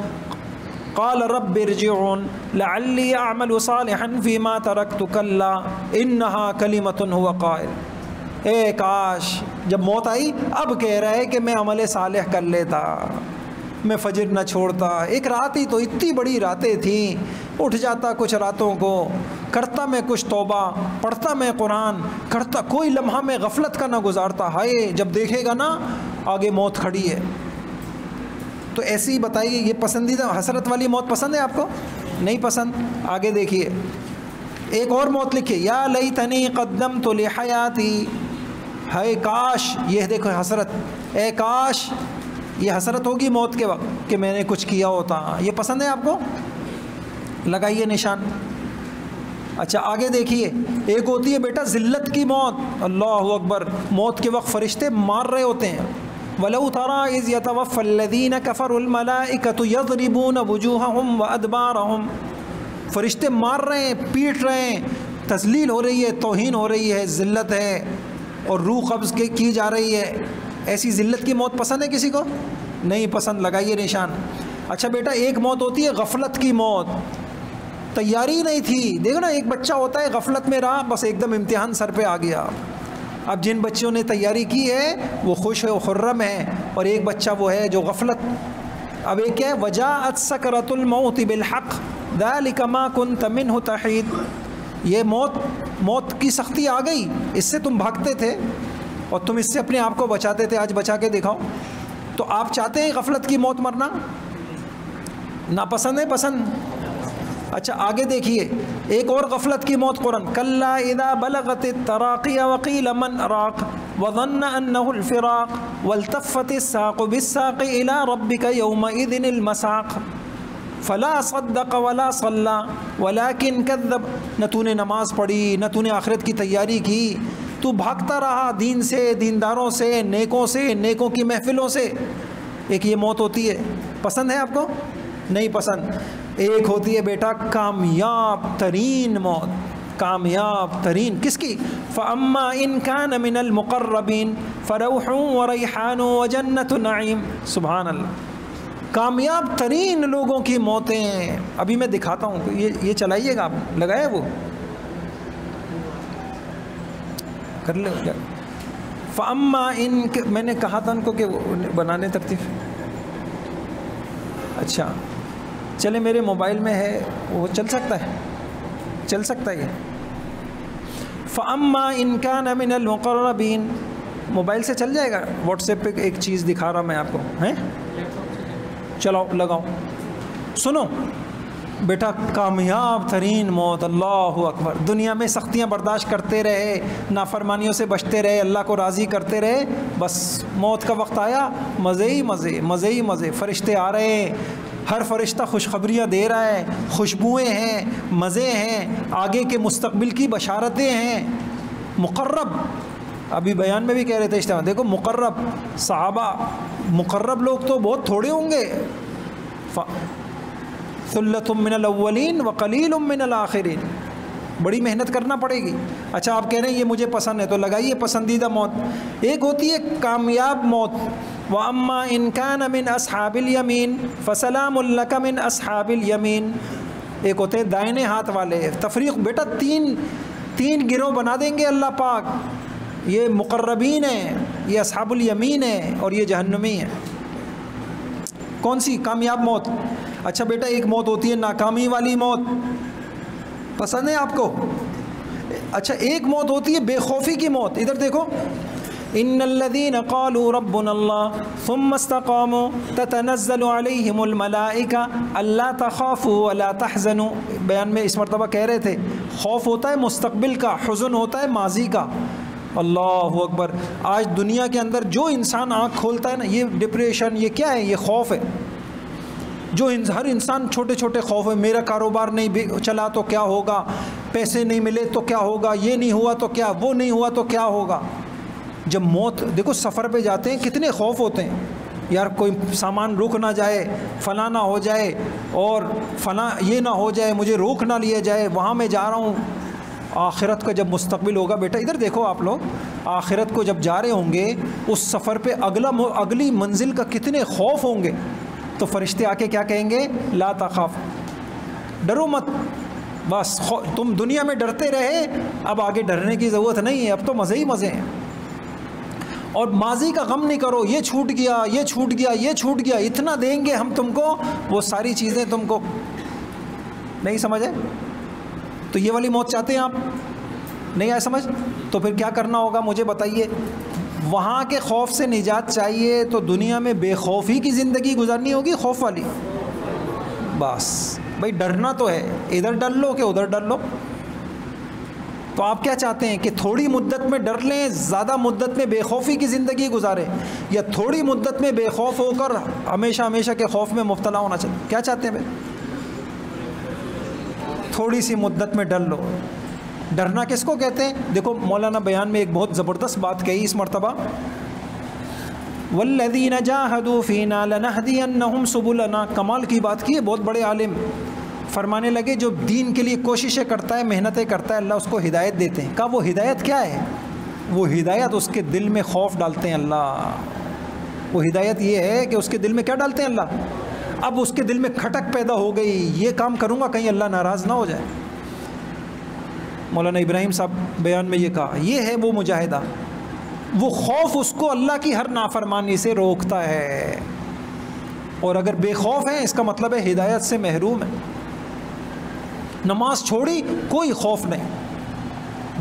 قال رب ارجعون لعلی اعمل صالحا فیما ترکت کلا انہا کلمۃ هو قائل، اے کاش جب موت آئی اب کہہ رہا ہے کہ میں عمل صالح کر لیتا، میں فجر نہ چھوڑتا، ایک رات ہی تو اتنی بڑی راتیں تھیں، اٹھ جاتا کچھ راتوں کو، کرتا میں کچھ توبہ، پڑھتا میں قرآن، کرتا کوئی لمحہ میں غفلت کا نہ گزارتا، ہائے جب دیکھے گا نا آگے موت کھڑی ہے۔ تو ایسے ہی بتائیے یہ پسندیدہ حسرت والی موت پسند ہے آپ کو؟ نہیں پسند۔ آگے دیکھیے ایک اور موت لکھیے، یا لیتنی قدمت لحیاتی، ہائے کاش، یہ دیکھو حسرت، اے کاش، یہ حسرت ہوگی موت کے وقت کہ میں نے کچھ کیا ہوتا، یہ پسند ہے آپ کو؟ لگائیے نشان۔ اچھا آگے دیکھیے ایک ہوتی ہے بیٹا ذلت کی موت، اللہ اکبر، موت کے وقت فرشتے مار رہے ہوتے ہیں، وَلَوْ تَرَىٰ إِذْ يَتَوَفَّى الَّذِينَ كَفَرُوا الْمَلَائِكَةُ يَضْرِبُونَ وُجُوهَهُمْ وَأَدْبَارَهُمْ، فرشتے مار رہے ہیں، پیٹ رہے ہیں، تذلیل ہو رہی ہے، توہین ہو رہی ہے، ذلت ہے اور روح قبض کی جا رہی ہے۔ ایسی ذلت کی موت پسند ہے کسی کو؟ نہیں پسند، لگائیے نشان۔ اچھا بیٹا ایک موت ہوتی ہے غفلت کی موت، تیاری نہیں تھی، دیکھو نا ایک بچہ ہوتا ہے غفلت میں رہا، بس ایک دم امتحان سر پہ آ گیا۔ اب جن بچوں نے تیاری کی ہے وہ خوش و خرم ہیں، اور ایک بچہ وہ ہے جو غفلت۔ اب ایک ہے وجاءت سکرۃ الموت بالحق ذلک ما کنت منہ تحید، یہ موت کی سختی آ گئی، اس سے تم بھاگتے تھے اور تم اس سے اپنے آپ کو بچاتے تھے، آج بچا کے دکھاؤ۔ تو آپ چاہتے ہیں غفلت کی موت مرنا؟ ناپسند ہے پسند؟ اچھا آگے دیکھیے ایک اور غفلت کی موت قرآن، کلا اذا بلغت التراقی وقیل من اراق وظن انہ الفراق والتفت الساق بالساق الى ربک یومئذ المساق فلا صدق ولا صلی ولكن کذب، نہ تو نے نماز پڑھی نہ تو نے آخرت کی تیاری کی، تو بھاگتا رہا دین سے، دینداروں سے، نیکوں کی محفلوں سے۔ ایک یہ موت ہوتی ہے، پسند ہے آپ کو؟ نہیں پسند۔ ایک ہوتی ہے بیٹا کامیاب ترین موت، کامیاب ترین کس کی؟ فَأَمَّا إِن كَانَ مِنَ الْمُقَرَّبِينَ فَرَوْحٌ وَرَيْحَانٌ وَجَنَّةُ نَعِيمٍ، سبحان اللہ، کامیاب ترین لوگوں کی موتیں ہیں۔ ابھی میں دکھاتا ہوں، یہ چلائیے گا آپ، لگایا وہ کر لے۔ فَأَمَّا إِن، میں نے کہا تھا ان کو کہ بنانے ترتیب، اچھا چلے میرے موبائل میں ہے، وہ چل سکتا ہے یہ۔ فَأَمَّا إِن كَانَ مِنَ الْمُقَرَّبِينَ، موبائل سے چل جائے گا، واٹس ایپ پہ ایک چیز دکھا رہا میں آپ کو، ہیں چلاؤ لگاؤ سنو بیٹا، کامیاب ترین موت، اللہ اکبر، دنیا میں سختیاں برداشت کرتے رہے، نافرمانیوں سے بچتے رہے، اللہ کو راضی کرتے رہے، بس موت کا وقت آیا، مزے ہی مزے، فرشتے آ رہے ہیں، ہر فرشتہ خوشخبریاں دے رہا ہے، خوشبوئیں ہیں، مزے ہیں، آگے کے مستقبل کی بشارتیں ہیں۔ مقرب، ابھی بیان میں بھی کہہ رہے تھے اجتماع، دیکھو مقرب صحابہ، مقرب لوگ تو بہت تھوڑے ہوں گے، ثلۃ من الاولین وقلیل من الاخرین، بڑی محنت کرنا پڑے گی۔ اچھا آپ کہہ رہے ہیں یہ مجھے پسند ہے، تو لگائیے پسندیدہ موت۔ ایک ہوتی ہے کامیاب موت، وَأَمَّا إِن كَانَ مِنْ أَصْحَابِ الْيَمِينَ فَسَلَامٌ لَكَ مِنْ أَصْحَابِ الْيَمِينَ، ایک ہوتے ہیں دائنے ہاتھ والے، تفریق بیٹا، تین گروہ بنا دیں گے اللہ پاک، یہ مقربین ہیں، یہ اصحاب الیمین ہیں، اور یہ جہنمی ہیں۔ کون سی کامیاب موت؟ اچھا بیٹا ایک موت ہوتی ہے ناکامی والی موت، پسند ہے آپ کو؟ اچھا ایک موت ہوتی ہے بے خوفی کی موت، ادھر دیکھو، ان الذين قالوا ربنا الله ثم استقاموا تتنزل عليهم الملائكه الا تخافوا ولا تحزنوا، بیان میں اس مرتبہ کہہ رہے تھے خوف ہوتا ہے مستقبل کا، حزن ہوتا ہے ماضی کا۔ اللہ اکبر، آج دنیا کے اندر جو انسان آنکھ کھولتا ہے نا، یہ ڈپریشن، یہ کیا ہے؟ یہ خوف ہے۔ جو ہر انسان چھوٹے چھوٹے خوف ہے، میرا کاروبار نہیں چلا تو کیا ہوگا، پیسے نہیں ملے تو کیا ہوگا، یہ نہیں ہوا تو کیا، وہ نہیں ہوا تو کیا ہوگا۔ جب موت، دیکھو سفر پہ جاتے ہیں کتنے خوف ہوتے ہیں، یار کوئی سامان رک نہ جائے، فلاں نہ ہو جائے، اور فلاں یہ نہ ہو جائے، مجھے روک نہ لیا جائے، وہاں میں جا رہا ہوں۔ آخرت کا جب مستقبل ہوگا، بیٹا ادھر دیکھو آپ لوگ، آخرت کو جب جا رہے ہوں گے اس سفر پہ اگلی منزل کا کتنے خوف ہوں گے، تو فرشتے آ کے کیا کہیں گے؟ لا تخاف، ڈرو مت، بس تم دنیا میں ڈرتے رہے، اب آگے ڈرنے کی ضرورت نہیں ہے، اب تو مزے ہی مزے ہیں۔ اور ماضی کا غم نہیں کرو، یہ چھوٹ گیا، یہ چھوٹ گیا، یہ چھوٹ گیا، اتنا دیں گے ہم تم کو، وہ ساری چیزیں تم کو نہیں سمجھے؟ تو یہ والی موت چاہتے ہیں آپ؟ نہیں آئے سمجھ؟ تو پھر کیا کرنا ہوگا مجھے بتائیے؟ وہاں کے خوف سے نجات چاہیے تو دنیا میں بے خوفی کی زندگی گزارنی ہوگی، خوف والی۔ بس بھائی ڈرنا تو ہے، ادھر ڈر لو کہ ادھر ڈر لو۔ تو آپ کیا چاہتے ہیں کہ تھوڑی مدت میں ڈر لیں، زیادہ مدت میں بے خوفی کی زندگی گزاریں، یا تھوڑی مدت میں بے خوف ہو کر ہمیشہ ہمیشہ کے خوف میں مبتلا ہونا چاہتے ہیں؟ کیا چاہتے ہیں بھائی؟ تھوڑی سی مدت میں ڈر لو۔ ڈرنا کس کو کہتے ہیں؟ دیکھو مولانا بیان میں ایک بہت زبردست بات کہی اس مرتبہ، والذین جاہدوا فینا لنہدینہم سبلنا، کمال کی بات کی ہے، بہت بڑے عالم فرمانے لگے جو دین کے لیے کوششیں کرتا ہے، محنتیں کرتا ہے، اللہ اس کو ہدایت دیتے ہیں۔ کہا وہ ہدایت کیا ہے؟ وہ ہدایت اس کے دل میں خوف ڈالتے ہیں اللہ، وہ ہدایت یہ ہے کہ اس کے دل میں کیا ڈالتے ہیں اللہ؟ اب اس کے دل میں کھٹک پیدا ہو گئی، یہ کام کروں گا کہیں اللہ ناراض نہ ہو جائے۔ مولانا ابراہیم صاحب بیان میں یہ کہا، یہ ہے وہ مجاہدہ، وہ خوف اس کو اللہ کی ہر نافرمانی سے روکتا ہے، اور اگر بے خوف ہے اس کا مطلب ہے ہدایت سے محروم ہے۔ نماز چھوڑی کوئی خوف نہیں،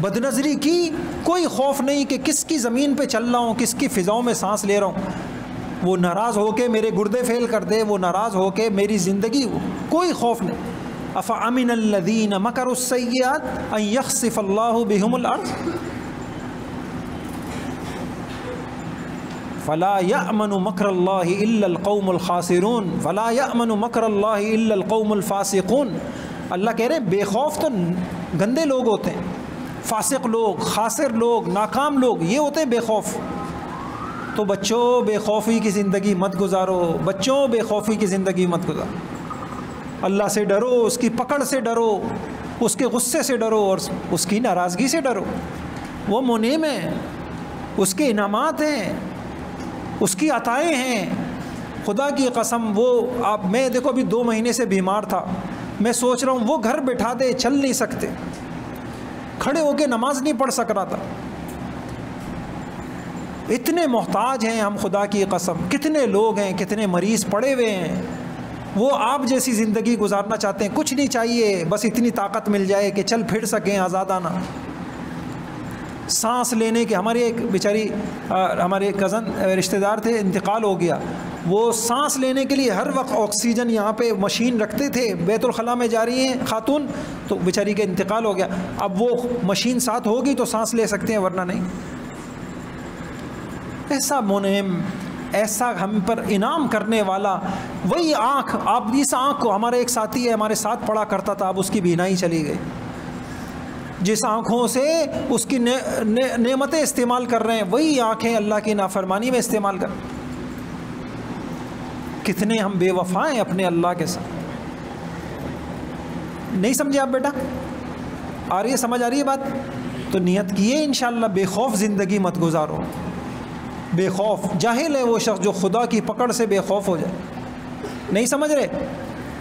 بدنظری کی کوئی خوف نہیں کہ کس کی زمین پہ چل رہا ہوں، کس کی فضاؤں میں سانس لے رہا ہوں، وہ ناراض ہو کے میرے گردے فیل کر دے، وہ ناراض ہو کے میری زندگی، کوئی خوف نہیں۔ افامن الذین مکروا السیئات ان یخسف اللہ بہم الارض فلا یأمن مکر اللہ الا القوم الخاسرون فلا یأمن مکر اللہ الا القوم الفاسقون۔ اللہ کہہ رہے ہیں بے خوف تو گندے لوگ ہوتے ہیں، فاسق لوگ، خاسر لوگ، ناکام لوگ، یہ ہوتے ہیں بے خوف۔ تو بچوں بے خوفی کی زندگی مت گزارو، بچوں بے خوفی کی زندگی مت گزارو، اللہ سے ڈرو، اس کی پکڑ سے ڈرو، اس کے غصے سے ڈرو، اور اس کی ناراضگی سے ڈرو۔ وہ منعم ہے، اس کے انعامات ہیں، اس کی عطائیں ہیں، خدا کی قسم۔ وہ میں دیکھو ابھی 2 مہینے سے بیمار تھا، میں سوچ رہا ہوں وہ گھر بٹھا دے، چل نہیں سکتے، کھڑے ہو کے نماز نہیں پڑھ سک رہا تھا، اتنے محتاج ہیں ہم، خدا کی قسم۔ کتنے لوگ ہیں، کتنے مریض پڑے ہوئے ہیں، وہ آپ جیسی زندگی گزارنا چاہتے ہیں، کچھ نہیں چاہیے، بس اتنی طاقت مل جائے کہ چل پھر سکیں آزادانہ، سانس لینے کے۔ ہمارے ایک بیچاری ہمارے کزن رشتہ دار تھے، انتقال ہو گیا، وہ سانس لینے کے لیے ہر وقت آکسیجن یہاں پہ مشین رکھتے تھے، بیت الخلاء میں جا رہی ہیں خاتون، تو بیچاری کا انتقال ہو گیا، اب وہ مشین ساتھ ہوگی تو سانس لے سکتے ہیں ورنہ نہیں۔ ایسا منعم، ایسا ہم پر انعام کرنے والا، وہی آنکھ، آپ اس آنکھ کو، ہمارے ایک ساتھی ہے ہمارے ساتھ پڑھا کرتا تھا، اب اس کی بینائی چلی گئی، جس آنکھوں سے اس کی نعمتیں استعمال کر رہے ہیں وہی آنکھیں اللہ کی نافرمانی میں استعمال کر۔ کتنے ہم بے وفا ہیں اپنے اللہ کے ساتھ۔ نہیں سمجھے آپ بیٹا؟ آ رہی ہے سمجھ، آ رہی ہے بات؟ تو نیت کیے انشاءاللہ بے خوف زندگی مت گزارو۔ بے خوف، جاہل ہے وہ شخص جو خدا کی پکڑ سے بے خوف ہو جائے۔ نہیں سمجھ رہے؟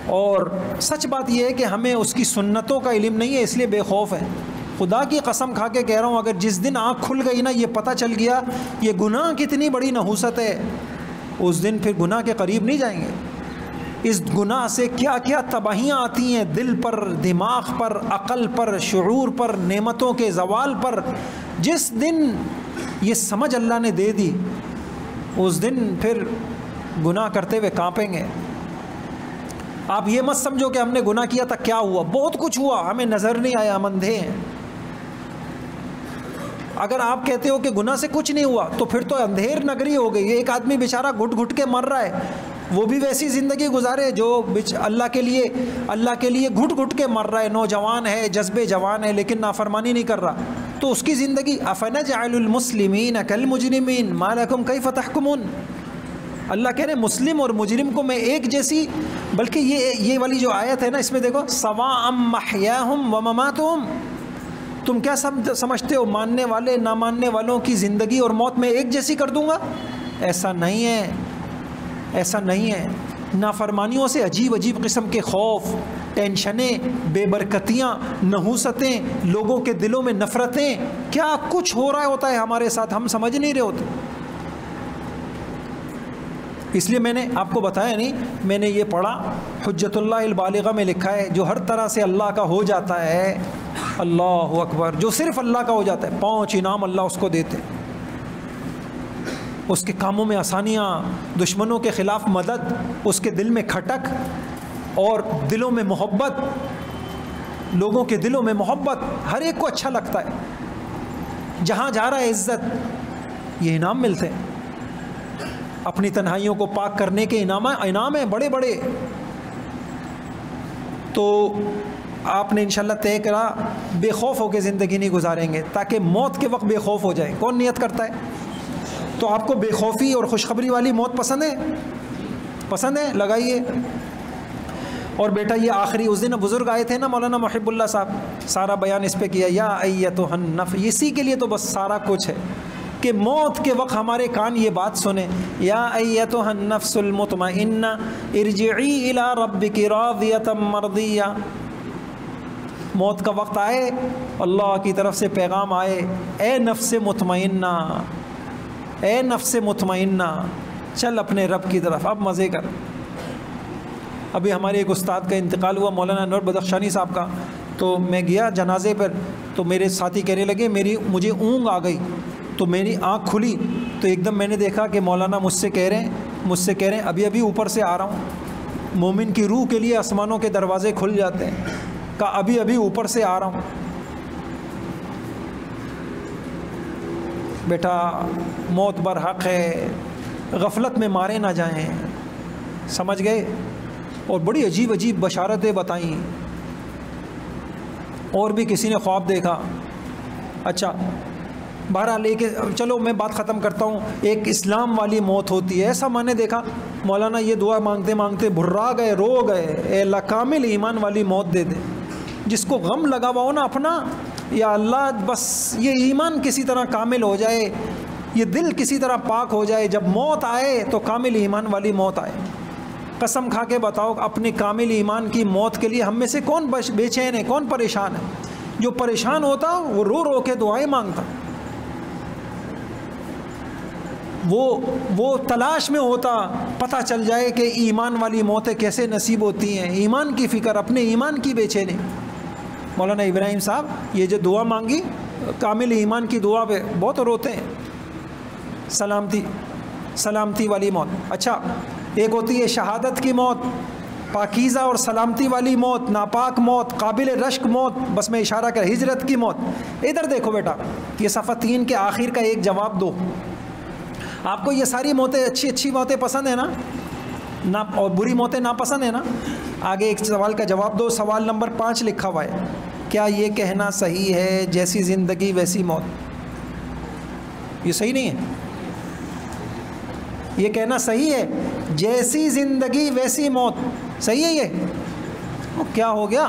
اور سچ بات یہ ہے کہ ہمیں اس کی سنتوں کا علم نہیں ہے، اس لیے بے خوف ہے۔ خدا کی قسم کھا کے کہہ رہا ہوں، اگر جس دن آنکھ کھل گئی نا، یہ پتہ چل گیا یہ گناہ کتنی بڑی نحوست ہے، اس دن پھر گناہ کے قریب نہیں جائیں گے۔ اس گناہ سے کیا کیا تباہیاں آتی ہیں، دل پر، دماغ پر، عقل پر، شعور پر، نعمتوں کے زوال پر۔ جس دن یہ سمجھ اللہ نے دے دی، اس دن پھر گناہ کرتے ہوئے کانپیں گے۔ آپ یہ مت سمجھو کہ ہم نے گناہ کیا تھا کیا ہوا، بہت کچھ ہوا، ہمیں نظر نہیں آیا، ہم اندھے ہیں۔ اگر آپ کہتے ہو کہ گناہ سے کچھ نہیں ہوا تو پھر تو اندھیر نگری ہو گئی۔ ایک آدمی بیچارہ گھٹ گھٹ کے مر رہا ہے، وہ بھی ویسی زندگی گزارے جو اللہ کے لیے گھٹ گھٹ کے مر رہا ہے، نوجوان ہے، جذبے جوان ہے، لیکن نافرمانی نہیں کر رہا، تو اس کی زندگی افنجعل المسلمین کالمجرمین ما لکم کیف تحکمون۔ اللہ کہہ رہے مسلم اور مجرم کو میں ایک جیسی، بلکہ یہ والی جو آیت ہے نا، اس میں دیکھو سواء محیاہم ومماتہم، تم کیا سمجھتے ہو ماننے والے نہ ماننے والوں کی زندگی اور موت میں ایک جیسی کر دوں گا؟ ایسا نہیں ہے، ایسا نہیں ہے۔ نافرمانیوں سے عجیب عجیب قسم کے خوف، ٹینشنیں، بے برکتیاں، نحوستیں، لوگوں کے دلوں میں نفرتیں، کیا کچھ ہو رہا ہوتا ہے ہمارے ساتھ، ہم سمجھ نہیں رہے ہوتے۔ اس لیے میں نے آپ کو بتایا نہیں، میں نے یہ پڑھا حجت اللہ البالغہ میں لکھا ہے، جو ہر طرح سے اللہ کا ہو جاتا ہے، اللہ اکبر، جو صرف اللہ کا ہو جاتا ہے 5 انعام اللہ اس کو دیتے، اس کے کاموں میں آسانیاں، دشمنوں کے خلاف مدد، اس کے دل میں کھٹک اور دلوں میں محبت، لوگوں کے دلوں میں محبت، ہر ایک کو اچھا لگتا ہے، جہاں جا رہا ہے عزت، یہ انعام ملتے ہیں۔ اپنی تنہائیوں کو پاک کرنے کے انعام ہیں بڑے بڑے۔ تو آپ نے انشاءاللہ طے کرا بے خوف ہو کے زندگی نہیں گزاریں گے، تاکہ موت کے وقت بے خوف ہو جائے۔ کون نیت کرتا ہے؟ تو آپ کو بے خوفی اور خوشخبری والی موت پسند ہے؟ پسند ہے؟ لگائیے۔ اور بیٹا یہ آخری، اس دن بزرگ آئے تھے نا مولانا محب اللہ صاحب، سارا بیان اس پہ کیا، یا ایتھا النفس، اسی کے لیے تو بس سارا کچھ ہے کہ موت کے وقت ہمارے کان یہ بات سنیں، یا ایتھا النفس المطمئنہ ارجعی الی ربک راضیۃ مرضیہ۔ موت کا وقت آئے، اللہ کی طرف سے پیغام آئے، اے نفس مطمئنہ، اے نفس مطمئنہ، چل اپنے رب کی طرف، اب مزے کر۔ ابھی ہمارے ایک استاد کا انتقال ہوا، مولانا نور بدخشانی صاحب کا، تو میں گیا جنازے پر، تو میرے ساتھی کہنے لگے مجھے اونگ آ گئی، تو میری آنکھ کھلی، تو ایک دم میں نے دیکھا کہ مولانا مجھ سے کہہ رہے ہیں ابھی اوپر سے آ رہا ہوں۔ مومن کی روح کے لیے آسمانوں کے دروازے کھل جاتے ہیں، کہا ابھی اوپر سے آ رہا ہوں۔ بیٹا موت برحق ہے، غفلت میں مارے نہ جائیں، سمجھ گئے؟ اور بڑی عجیب عجیب بشارتیں بتائیں، اور بھی کسی نے خواب دیکھا۔ اچھا بہرحال لے کے چلو میں بات ختم کرتا ہوں۔ ایک اسلام والی موت ہوتی ہے، ایسا میں نے دیکھا مولانا یہ دعا مانگتے مانگتے بھرا گئے، رو گئے، اے اللہ کامل ایمان والی موت دے دے۔ جس کو غم لگا ہوا ہو نا اپنا، یا اللہ بس یہ ایمان کسی طرح کامل ہو جائے، یہ دل کسی طرح پاک ہو جائے، جب موت آئے تو کامل ایمان والی موت آئے۔ قسم کھا کے بتاؤ اپنے کامل ایمان کی موت کے لیے ہم میں سے کون بے چین ہے، کون پریشان ہے؟ جو پریشان ہوتا وہ رو رو کے دعائیں مانگتا، وہ تلاش میں ہوتا پتہ چل جائے کہ ایمان والی موتیں کیسے نصیب ہوتی ہیں، ایمان کی فکر، اپنے ایمان کی بے چینی۔ مولانا ابراہیم صاحب یہ جو دعا مانگی کامل ایمان کی دعا پہ بہت روتے ہیں، سلامتی والی موت۔ اچھا ایک ہوتی ہے شہادت کی موت، پاکیزہ اور سلامتی والی موت، ناپاک موت، قابل رشک موت، بس میں اشارہ کر ہجرت کی موت۔ ادھر دیکھو بیٹا، یہ صفحہ 3 کے آخر کا ایک جواب دو۔ آپ کو یہ ساری موتیں اچھی موتیں پسند ہیں نا، اور بری موتیں ناپسند ہیں نا؟ آگے ایک سوال کا جواب دو، سوال نمبر 5 لکھا ہوا ہے، کیا یہ کہنا صحیح ہے جیسی زندگی ویسی موت؟ یہ صحیح نہیں ہے، یہ کہنا صحیح ہے جیسی زندگی ویسی موت، صحیح ہے یہ؟ کیا ہو گیا؟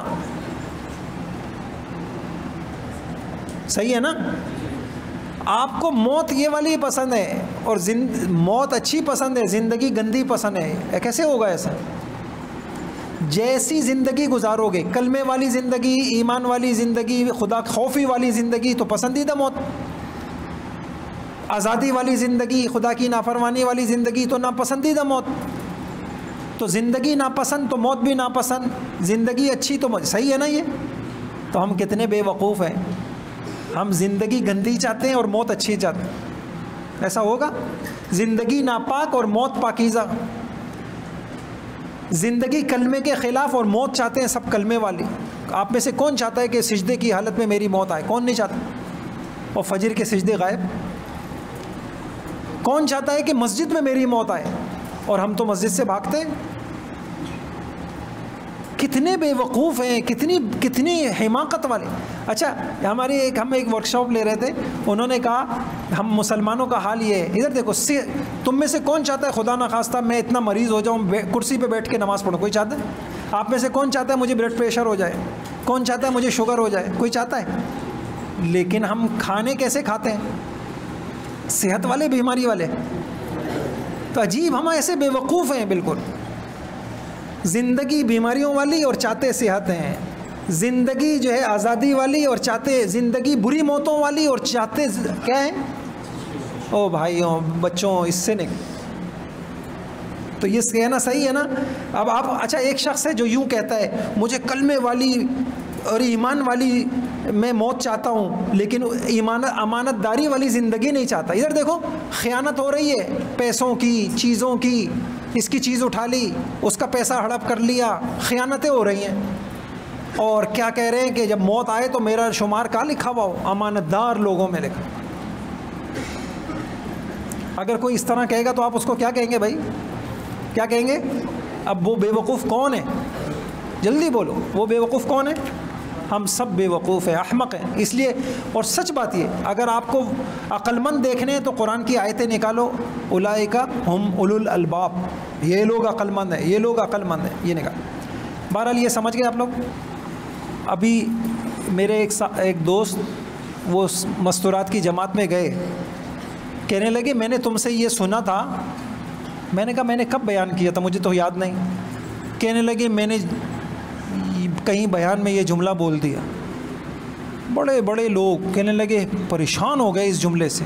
صحیح ہے نا؟ آپ کو موت یہ والی پسند ہے اور موت اچھی پسند ہے، زندگی گندی پسند ہے، کیسے ہوگا ایسا؟ جیسی زندگی گزارو گے، کلمے والی زندگی، ایمان والی زندگی، خدا خوفی والی زندگی تو پسندیدہ موت، آزادی والی زندگی، خدا کی نافرمانی والی زندگی تو ناپسندیدہ موت۔ تو زندگی ناپسند تو موت بھی ناپسند، زندگی اچھی تو صحیح ہے نا؟ یہ تو ہم کتنے بے وقوف ہیں، ہم زندگی گندی چاہتے ہیں اور موت اچھی چاہتے ہیں، ایسا ہوگا؟ زندگی ناپاک اور موت پاکیزہ، زندگی کلمے کے خلاف اور موت چاہتے ہیں سب کلمے والی۔ آپ میں سے کون چاہتا ہے کہ سجدے کی حالت میں میری موت آئے؟ کون نہیں چاہتا؟ اور فجر کے سجدے غائب؟ کون چاہتا ہے کہ مسجد میں میری موت آئے؟ اور ہم تو مسجد سے بھاگتے ہیں. کتنے بے وقوف ہیں, کتنی حماقت والے. اچھا ہم ایک ورک شاپ لے رہے تھے, انہوں نے کہا ہم مسلمانوں کا حال یہ ہے, ادھر دیکھو, تم میں سے کون چاہتا ہے خدا نخواستہ میں اتنا مریض ہو جاؤں, کرسی پہ بیٹھ کے نماز پڑھوں؟ کوئی چاہتا ہے؟ آپ میں سے کون چاہتا ہے مجھے بلڈ پریشر ہو جائے؟ کون چاہتا ہے مجھے شوگر ہو جائے؟ کوئی چاہتا ہے؟ لیکن ہم کھانے کیسے کھاتے ہیں؟ صحت والے, بیماری والے. تو عجیب, ہم ایسے بے وقوف ہیں بالکل. زندگی بیماریوں والی اور چاہتے صحت ہیں, زندگی جو ہے آزادی والی اور چاہتے زندگی بری موتوں والی اور چاہتے کیا ہیں؟ او بھائیوں بچوں, اس سے نہیں. تو یہ کہنا صحیح ہے نا؟ اب آپ اچھا ایک شخص ہے جو یوں کہتا ہے مجھے کلمے والی اور ایمان والی میں موت چاہتا ہوں لیکن امانت داری والی زندگی نہیں چاہتا. ادھر دیکھو خیانت ہو رہی ہے, پیسوں کی, چیزوں کی, اس کی چیز اٹھا لی, اس کا پیسہ ہڑپ کر لیا, خیانتیں ہو رہی ہیں. اور کیا کہہ رہے ہیں کہ جب موت آئے تو میرا شمار کہاں لکھا ہوا ہو؟ امانت دار لوگوں میں لکھا. اگر کوئی اس طرح کہے گا تو آپ اس کو کیا کہیں گے بھائی؟ کیا کہیں گے؟ اب وہ بے وقوف کون ہے؟ جلدی بولو, وہ بے وقوف کون ہے؟ ہم سب بے وقوف ہیں, احمق ہیں. اس لیے, اور سچ بات یہ, اگر آپ کو عقل مند دیکھنے ہیں تو قرآن کی آیتیں نکالو, اولئک ہم اولو الالباب, یہ لوگ عقل مند ہیں, یہ لوگ عقل مند ہیں, یہ نکال. بہرحال یہ سمجھ گئے آپ لوگ. ابھی میرے ایک دوست وہ مستورات کی جماعت میں گئے, کہنے لگے میں نے تم سے یہ سنا تھا. میں نے کہا میں نے کب بیان کیا تھا, مجھے تو یاد نہیں. کہنے لگے میں نے کہیں بیان میں یہ جملہ بول دیا. بڑے بڑے لوگ کہنے لگے پریشان ہو گئے اس جملے سے.